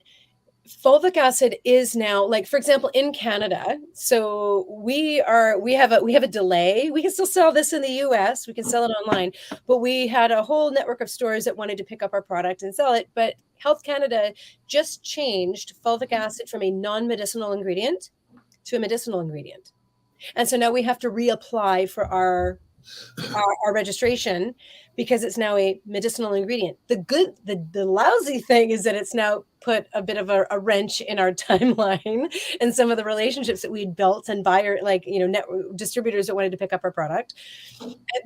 fulvic acid is now, like, for example, in Canada. So we have a delay. We can still sell this in the US. We can sell it online, but we had a whole network of stores that wanted to pick up our product and sell it. But Health Canada just changed fulvic acid from a non-medicinal ingredient to a medicinal ingredient. And so now we have to reapply for our registration because it's now a medicinal ingredient. The lousy thing is that it's now put a bit of a wrench in our timeline and some of the relationships that we'd built and buyer, like, distributors that wanted to pick up our product.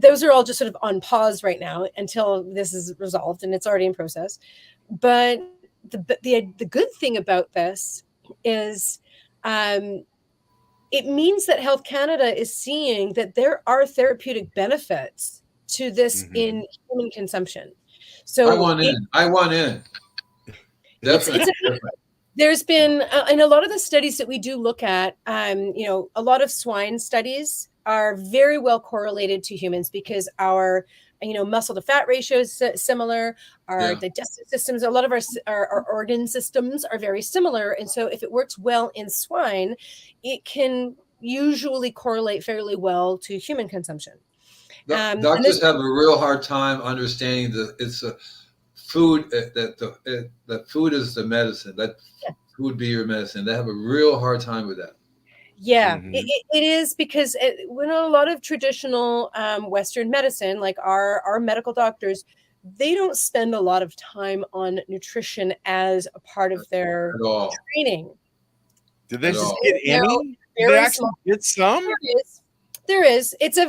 Those are all just sort of on pause right now until this is resolved, and it's already in process. But the good thing about this is, it means that Health Canada is seeing that there are therapeutic benefits to this in human consumption. So I want in. Definitely. There's been, in a lot of the studies that we do look at, a lot of swine studies are very well correlated to humans because our muscle to fat ratio is similar. Our digestive systems, a lot of our organ systems are very similar. And so if it works well in swine, it can usually correlate fairly well to human consumption. Doctors have a real hard time understanding that it's a food, that food is the medicine. That food be your medicine. They have a real hard time with that. Yeah, it is, because when a lot of traditional Western medicine, like our medical doctors, they don't spend a lot of time on nutrition as a part of their training. Did they just get any? Did they actually get some? There is. It's a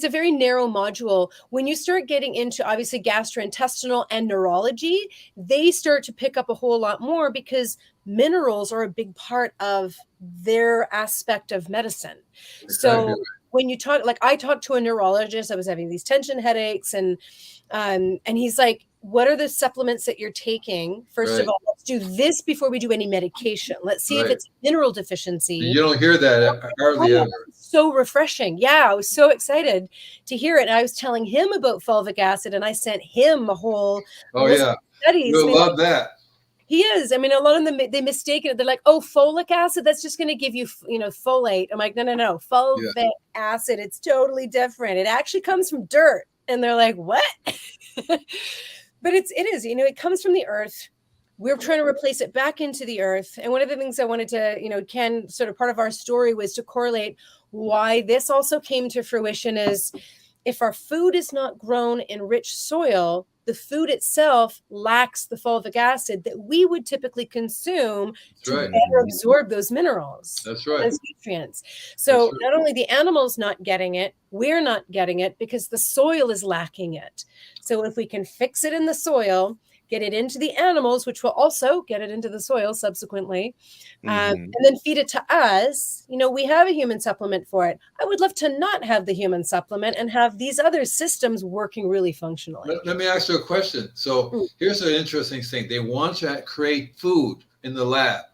very narrow module. When you start getting into, obviously, gastrointestinal and neurology, they start to pick up a whole lot more because minerals are a big part of their aspect of medicine. So when you talk, like, I talked to a neurologist, I was having these tension headaches, and he's like, what are the supplements that you're taking? First of all, let's do this before we do any medication. Let's see if it's mineral deficiency. You don't hear that hardly ever. So refreshing. Yeah, I was so excited to hear it. And I was telling him about fulvic acid, and I sent him a whole studies. You'll love that. He is. I mean, a lot of them, they mistake it. They're like, oh, folic acid, that's just going to give you, folate. I'm like, no. Fulvic acid, it's totally different. It actually comes from dirt. And they're like, what? But it is, it comes from the earth. We're trying to replace it back into the earth. And one of the things I wanted to, Ken, sort of part of our story was to correlate why this also came to fruition is if our food is not grown in rich soil, the food itself lacks the fulvic acid that we would typically consume to better absorb those minerals. That's right. Those nutrients. So not only the animals not getting it, we're not getting it because the soil is lacking it. So if we can fix it in the soil, get it into the animals, which will also get it into the soil subsequently, and then feed it to us. We have a human supplement for it. I would love to not have the human supplement and have these other systems working really functionally. Let me ask you a question. So here's an interesting thing. They want you to create food in the lab.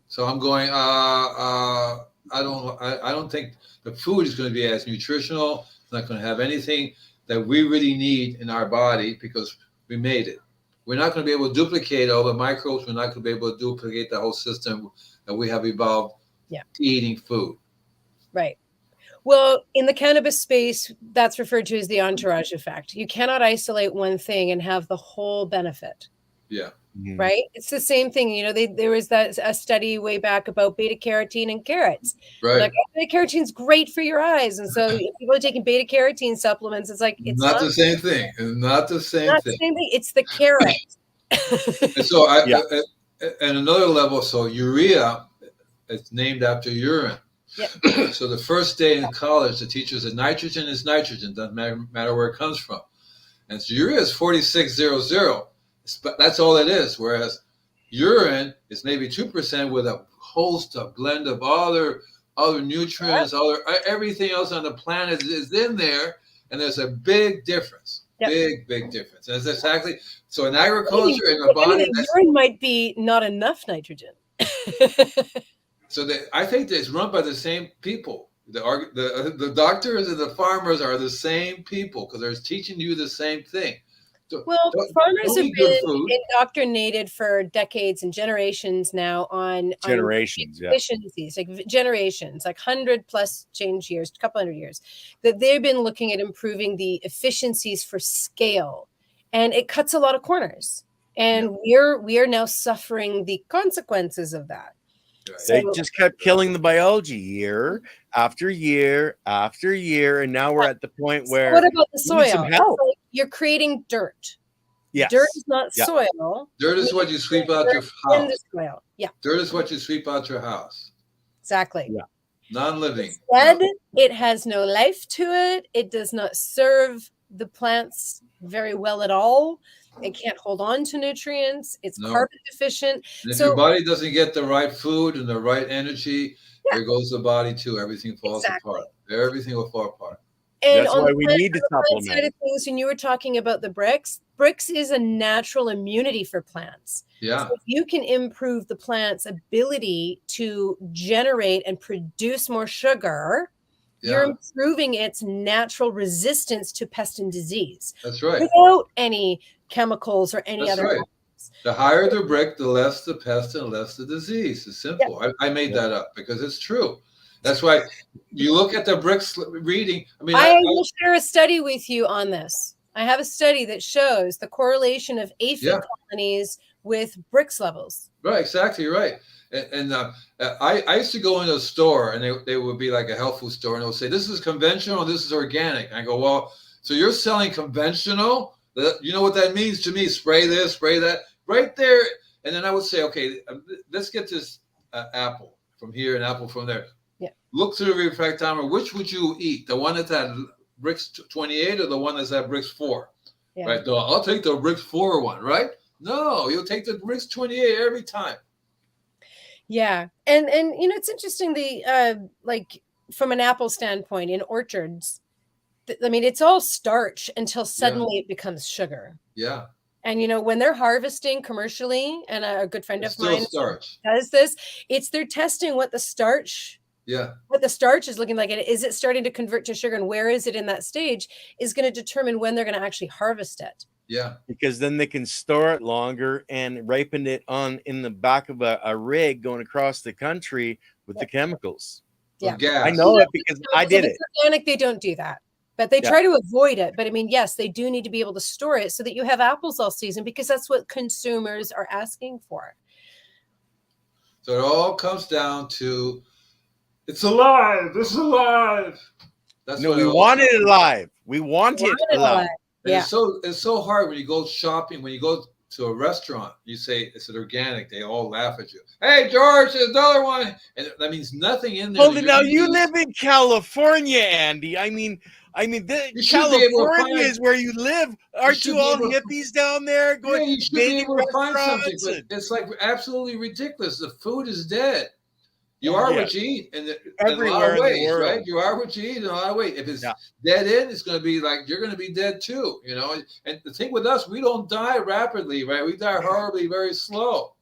So I'm going, I don't think the food is going to be as nutritional. It's not going to have anything that we really need in our body because we made it. We're not going to be able to duplicate all the microbes. We're not going to be able to duplicate the whole system that we have evolved eating food. Right. Well, in the cannabis space, that's referred to as the entourage effect. You cannot isolate one thing and have the whole benefit. Yeah. Right. It's the same thing. There was a study way back about beta carotene and carrots. Right. Like, beta carotene is great for your eyes. And so if people are taking beta carotene supplements, it's like, it's not the same thing. It's not the same thing. It's the carrot. And so and another level, so urea, it's named after urine. Yeah. So the first day in college, the teacher said nitrogen is nitrogen, doesn't matter where it comes from. And so urea is 4600. But that's all it is. Whereas urine is maybe 2% with a host, a blend of other nutrients, everything else on the planet is in there. And there's a big difference, big difference. And it's exactly, so in agriculture, in the body. Urine might be not enough nitrogen. So I think it's run by the same people. The doctors and the farmers are the same people because they're teaching you the same thing. Well, farmers don't have eat good been food. indoctrinated for decades and generations now on Generations, yeah. efficiencies, like generations, like 100+ change years, a couple hundred years, that they've been looking at improving the efficiencies for scale, and it cuts a lot of corners. And we are now suffering the consequences of that. Right. So, They just kept killing the biology year after year after year, and now we're at the point where what about the we need some soil? help. So you're creating dirt. Yes. Dirt is not Yeah. soil. Dirt is what you sweep out your In the house. soil. Yeah, Dirt is what you sweep out your house. exactly. Yeah. Non-living. Instead, it has no life to it. It does not serve the plants very well at all. It can't hold on to nutrients. It's carbon deficient. And if So your body doesn't get the right food and the right energy, Yeah. there goes the body too. Everything falls apart. Everything will fall apart. And That's on why the we plant- need to on the plant side supplement. of things, when you were talking about the bricks is a natural immunity for plants. Yeah. So if you can improve the plant's ability to generate and produce more sugar, you're improving its natural resistance to pest and disease. That's right. Without any chemicals or any That's other. right. The higher the brick, the less the pest and less the disease. It's simple. Yeah. I made that up because it's true. That's why you look at the bricks reading. I mean, I will share a study with you on this. I have a study that shows the correlation of aphid colonies with bricks levels. Right, exactly right. And I used to go into a store and they would be like a health food store and they'll say, this is conventional, this is organic. And I go, well, so you're selling conventional? You know what that means to me? Spray this, spray that, right there. And then I would say, okay, let's get this apple from here and apple from there. Yeah. Look through the refractometer. Which would you eat? The one that's at bricks 28 or the one that's at bricks 4? Yeah. Right? No, I'll take the bricks 4 one, right? No, you'll take the bricks 28 every time. Yeah. And you know, it's interesting, the like from an apple standpoint in orchards, I mean, it's all starch until suddenly it becomes sugar. Yeah. And you know, when they're harvesting commercially, and a good friend of mine does this, they're testing what the starch is looking like, and is it starting to convert to sugar, and where is it in that stage is going to determine when they're going to actually harvest it. Yeah, because then they can store it longer and ripen it in the back of a rig going across the country with the chemicals. Yeah, I know it because I did it. Organic, they don't do that, but they try to avoid it. But I mean, yes, they do need to be able to store it so that you have apples all season, because that's what consumers are asking for. So it all comes down to, it's alive. It's alive. That's no, we want it alive. We want it alive. Yeah. It's so hard when you go shopping, when you go to a restaurant, you say, is it organic? They all laugh at you. Hey, George, there's another one. And that means nothing in there. Well, now you live in California, Andy. I mean, California is where you live. Aren't you all hippies down there going? Yeah, you should be able to find something, but it's like absolutely ridiculous. The food is dead. You are what you eat, and in a lot of ways, right? You are what you eat in a lot of ways. If it's dead in, it's going to be like you're going to be dead too, you know. And the thing with us, we don't die rapidly, right? We die horribly, very slow.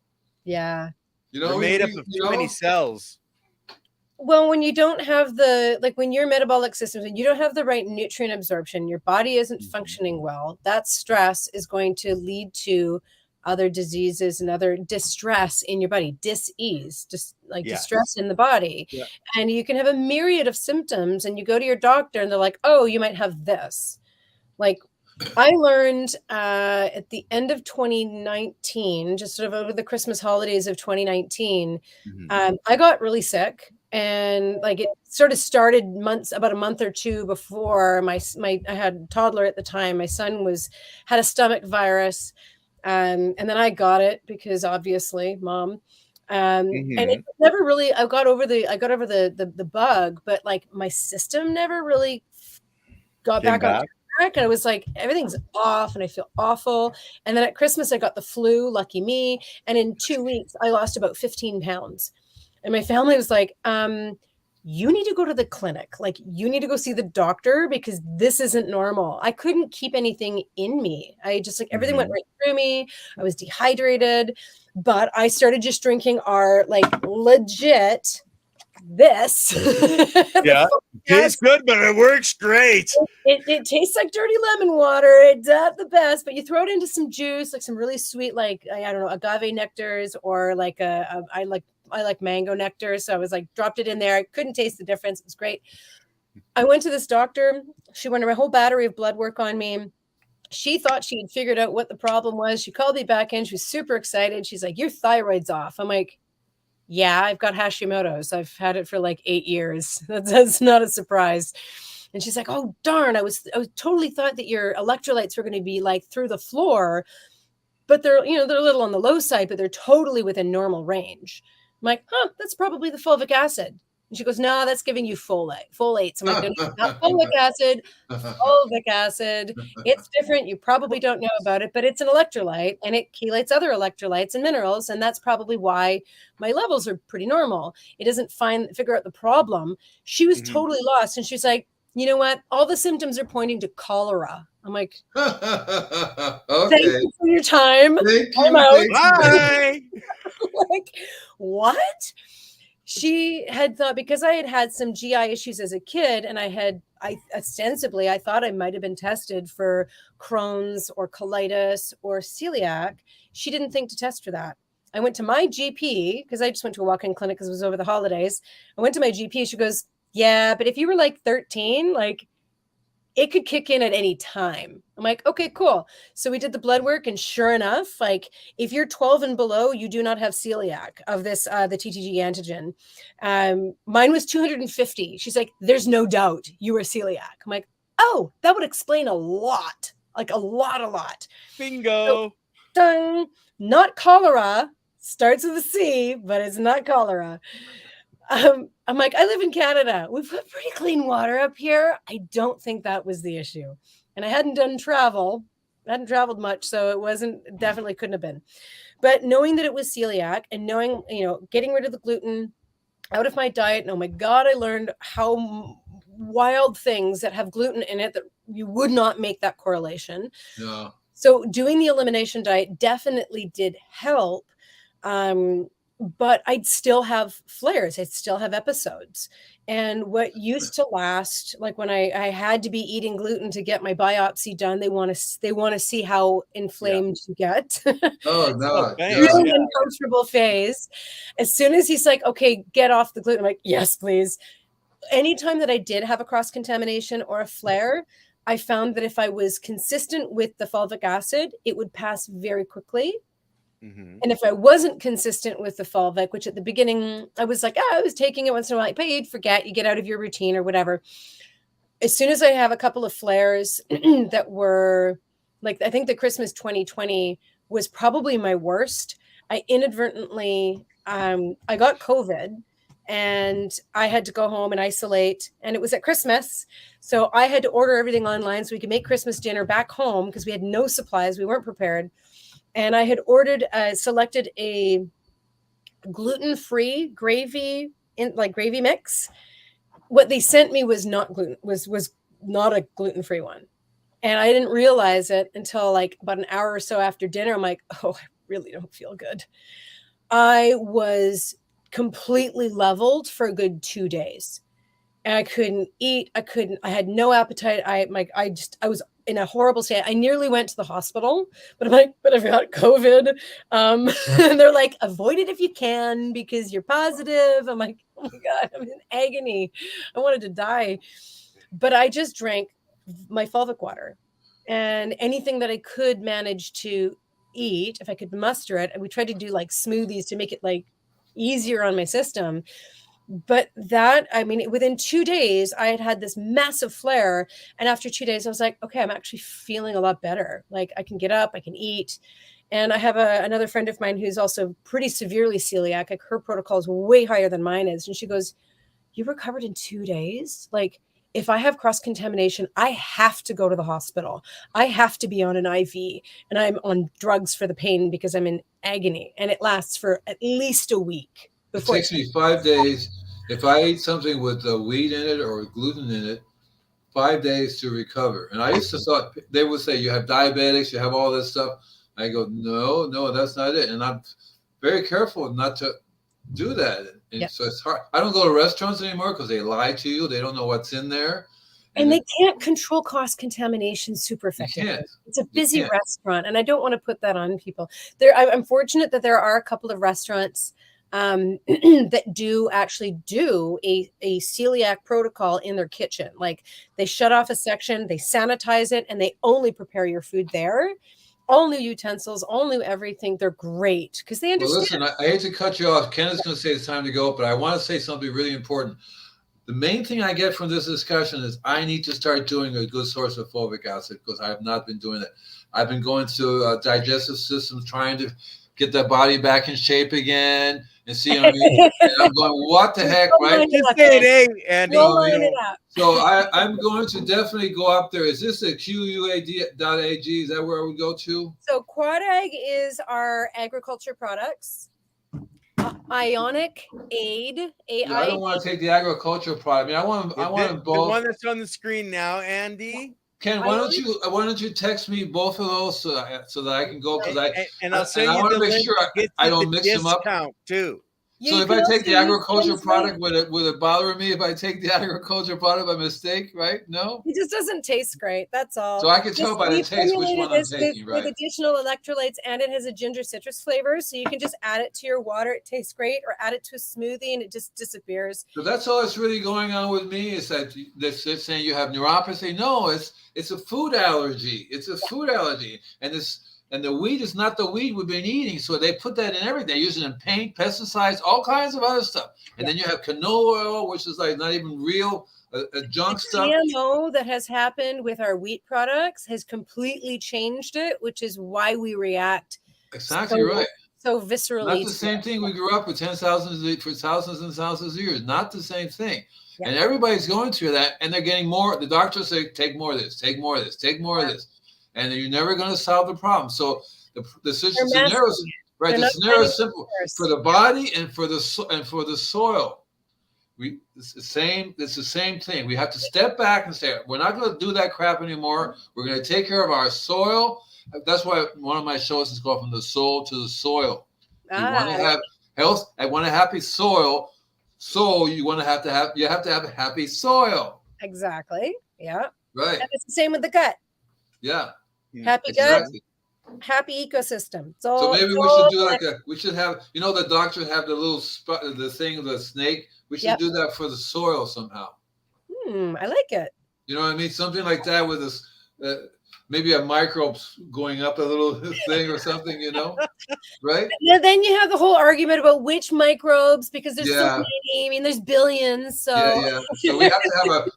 Yeah, you know, we're made up of too many cells. Well, when you don't have when your metabolic systems, when you don't have the right nutrient absorption, your body isn't functioning well. That stress is going to lead to other diseases and other distress in your body, dis-ease, just like distress in the body. Yeah. And you can have a myriad of symptoms, and you go to your doctor and they're like, oh, you might have this. Like I learned at the end of 2019, just sort of over the Christmas holidays of 2019, I got really sick. And like it sort of started about a month or two before I had a toddler at the time. My son had a stomach virus. And then I got it because obviously mom, and it never really, I got over the bug, but like my system never really got back on track. And I was like, everything's off and I feel awful. And then at Christmas, I got the flu, lucky me. And in 2 weeks, I lost about 15 pounds. And my family was like, you need to go to the clinic. Like, you need to go see the doctor because this isn't normal. I couldn't keep anything in me. I just everything went right through me. I was dehydrated, but I started just drinking our like legit this. Yeah, tastes good, but it works great. It tastes like dirty lemon water. It's not the best, but you throw it into some juice, like some really sweet, like I don't know, agave nectars, or like I like mango nectar. So I was like, dropped it in there. I couldn't taste the difference. It was great. I went to this doctor. She went a whole battery of blood work on me. She thought she had figured out what the problem was. She called me back in. She was super excited. She's like, your thyroid's off. I'm like, yeah, I've got Hashimoto's. I've had it for like 8 years. That's not a surprise. And she's like, oh, darn. I was totally thought that your electrolytes were going to be like through the floor, but they're a little on the low side, but they're totally within normal range. I'm like, that's probably the fulvic acid. And she goes, no, that's giving you folates. I'm like, no, not fulvic acid, fulvic acid. It's different. You probably don't know about it, but it's an electrolyte, and it chelates other electrolytes and minerals. And that's probably why my levels are pretty normal. It doesn't figure out the problem. She was totally lost. And she's like, you know what? All the symptoms are pointing to cholera. I'm like, Okay. Thank you for your time. Thank I'm you. out. Thank you. Bye. Like, what? She had thought, because I had some GI issues as a kid, and I ostensibly, I thought I might have been tested for Crohn's or colitis or celiac. She didn't think to test for that. I went to my GP, because I just went to a walk-in clinic because it was over the holidays. I went to my GP. She goes, yeah, but if you were like 13, like, it could kick in at any time. I'm like, okay, cool. So we did the blood work, and sure enough, like, if you're 12 and below, you do not have celiac of this, the TTG antigen. Mine was 250. She's like, there's no doubt you were celiac. I'm like, oh, that would explain a lot, like a lot. Bingo. So, not cholera, starts with a C, but it's not cholera. I'm like, I live in Canada. We've got pretty clean water up here. I don't think that was the issue. And I hadn't traveled much, so it definitely couldn't have been. But knowing that it was celiac, and knowing, getting rid of the gluten out of my diet, and oh my God, I learned how wild things that have gluten in it that you would not make that correlation. Yeah. So doing the elimination diet definitely did help. But I'd still have flares. I'd still have episodes. And what used to last, like when I had to be eating gluten to get my biopsy done, they want to see how inflamed you get. Oh, no. Really uncomfortable phase. As soon as he's like, okay, get off the gluten, I'm like, yes, please. Anytime that I did have a cross-contamination or a flare, I found that if I was consistent with the fulvic acid, it would pass very quickly. And if I wasn't consistent with the fulvic, which at the beginning I was like, I was taking it once in a while, but you'd forget, you get out of your routine or whatever. As soon as I have a couple of flares that were like, I think the Christmas 2020 was probably my worst. I inadvertently, I got COVID, and I had to go home and isolate, and it was at Christmas. So I had to order everything online so we could make Christmas dinner back home, because we had no supplies. We weren't prepared. And I had selected a gluten-free gravy mix. What they sent me was not gluten, was not a gluten-free one. And I didn't realize it until like about an hour or so after dinner. I'm like, oh, I really don't feel good. I was completely leveled for a good 2 days. And I couldn't eat. I had no appetite. I was in a horrible state. I nearly went to the hospital, but I'm like, but I've got COVID. And they're like, avoid it if you can, because you're positive. I'm like, oh my God, I'm in agony. I wanted to die. But I just drank my fulvic water, and anything that I could manage to eat, if I could muster it. And we tried to do like smoothies to make it like easier on my system. But that, I mean, within 2 days, I had this massive flare. And after 2 days, I was like, okay, I'm actually feeling a lot better. Like, I can get up, I can eat. And I have another friend of mine who's also pretty severely celiac. Like, her protocol is way higher than mine is. And she goes, you recovered in 2 days? Like, if I have cross-contamination, I have to go to the hospital. I have to be on an IV, and I'm on drugs for the pain because I'm in agony. And it lasts for at least a week. It takes me 5 days. If I eat something with wheat in it or gluten in it, 5 days to recover. And I used to thought they would say, you have diabetics, you have all this stuff. I go, no, that's not it. And I'm very careful not to do that. And so it's hard. I don't go to restaurants anymore because they lie to you. They don't know what's in there. And they can't control cross contamination super effectively. It's a busy restaurant, and I don't want to put that on people. I'm fortunate that there are a couple of restaurants that do actually do a celiac protocol in their kitchen. Like they shut off a section, they sanitize it, and they only prepare your food there. All new utensils, all new everything. They're great because they understand. Well, listen, I hate to cut you off. Ken is going to say it's time to go, but I want to say something really important. The main thing I get from this discussion is I need to start doing a good source of fulvic acid because I have not been doing it. I've been going to digestive systems, trying to get the body back in shape again. And see, I mean, and I'm going, what the heck, right? Just say it, hey, Andy. So I'm going to definitely go up there. Is this a QuadAG? Is that where we go to? So QuadAG is our agriculture products. Ionic Aid. I don't want to take the agricultural product. I mean, I want them both. The one that's on the screen now, Andy. Ken, why don't you text me both of those so that I can go because I'll send you want the to make link sure I don't mix them up too. So if I take the agriculture product, would it bother me if I take the agriculture product by mistake? Right? No. It just doesn't taste great. That's all. So I can tell by the taste which one I'm taking, right? With additional electrolytes, and it has a ginger citrus flavor, so you can just add it to your water. It tastes great, or add it to a smoothie, and it just disappears. So that's all that's really going on with me is that they're saying you have neuropathy. No, it's a food allergy. It's a food allergy, and the weed is not the weed we've been eating. So they put that in everything. They're using it in paint, pesticides, all kinds of other stuff. And then you have canola oil, which is like not even real junk stuff. The GMO that has happened with our wheat products has completely changed it, which is why we react. Exactly right. So viscerally. Not the same thing we grew up with for thousands and thousands of years. Not the same thing. Yeah. And everybody's going through that, and they're getting more. The doctors say, take more of this, take more of this, take more of this. And you're never going to solve the problem. So the scenario is simple for the body and for the soil. It's the same thing. We have to step back and say we're not going to do that crap anymore. We're going to take care of our soil. That's why one of my shows is called From the Soul to the Soil. You want to have health. I want a happy soil. So you have to have a happy soil. Exactly. Yeah. Right. And it's the same with the gut. Yeah. Happy gut, happy ecosystem. So maybe we should do we should have, the doctors have the little the snake. We should do that for the soil somehow. I like it. You know what I mean? Something like that with this, maybe a microbes going up a little thing or something, right? Then you have the whole argument about which microbes, because there's so many. I mean, there's billions. So So we have to have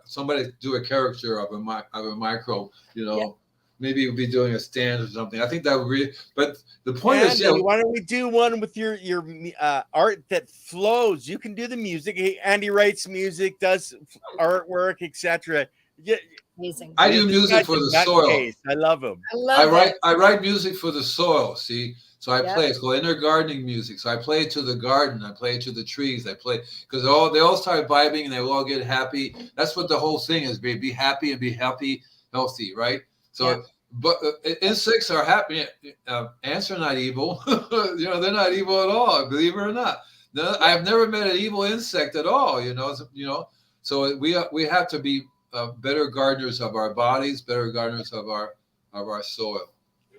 somebody do a caricature of a microbe, maybe we'll be doing a stand or something. I think that would really, but the point is, why don't we do one with your art that flows? You can do the music. Andy writes music, does artwork, etc. Amazing. I do music for the soil. I love him. I write music for the soil. See. So I play, it's called inner gardening music. So I play it to the garden. I play it to the trees. I play, because they all start vibing and they all get happy. That's what the whole thing is, be happy and be healthy, So, but insects are happy. Ants are not evil. They're not evil at all, believe it or not. No, I've never met an evil insect at all, So we have to be better gardeners of our bodies, better gardeners of our soil.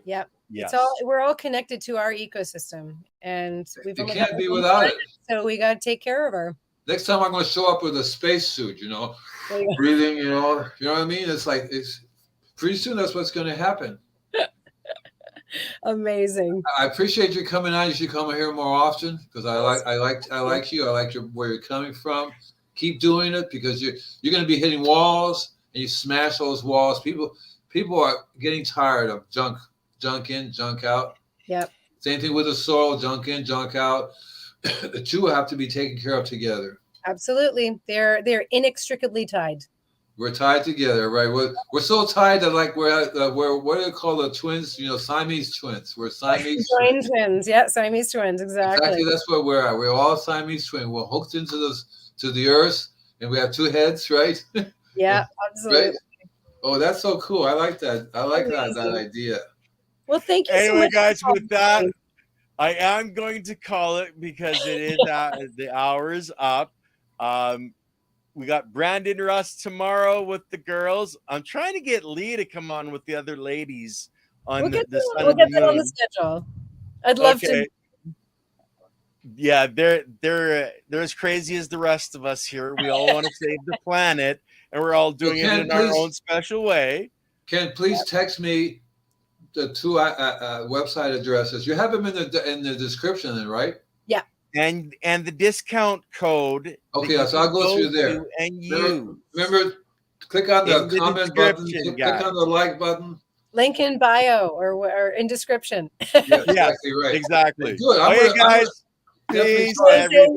Yep. Yes. We're all connected to our ecosystem, and we can't be without it. So we got to take care of her. Next time I'm going to show up with a spacesuit, breathing, you know what I mean? It's pretty soon that's what's going to happen. Amazing. I appreciate you coming on. You should come here more often because I like you. I like where you're coming from. Keep doing it because you're going to be hitting walls and you smash those walls. People are getting tired of junk in, junk out. Yep. Same thing with the soil, junk in, junk out. The two have to be taken care of together. Absolutely. They're inextricably tied. We're tied together, right? We're so tied that we're what do they call the twins? Siamese twins. We're Siamese twins. Yeah, Siamese twins. Exactly. That's what we're at. We're all Siamese twins. We're hooked into the earth, and we have two heads, right? Yeah, absolutely. Right? Oh, that's so cool. I like that. I like that idea. Well, thank you so much. Anyway, guys, I am going to call it because it is the hour is up. We got Brandon Russ tomorrow with the girls. I'm trying to get Lee to come on with the other ladies on We'll get the Sun we'll and the get that on the Moon. schedule. I'd love to. Yeah, they're as crazy as the rest of us here. We all want to save the planet, and we're all doing it in our own special way. Ken, please text me the two website addresses. You have them in the description, then, right? Yeah. And the discount code. Okay, so I'll go through there. And remember, click on the comment button. Click on the like button. Link in bio or in description. Yeah, exactly right. Exactly. Good. Okay, guys. Peace, everybody.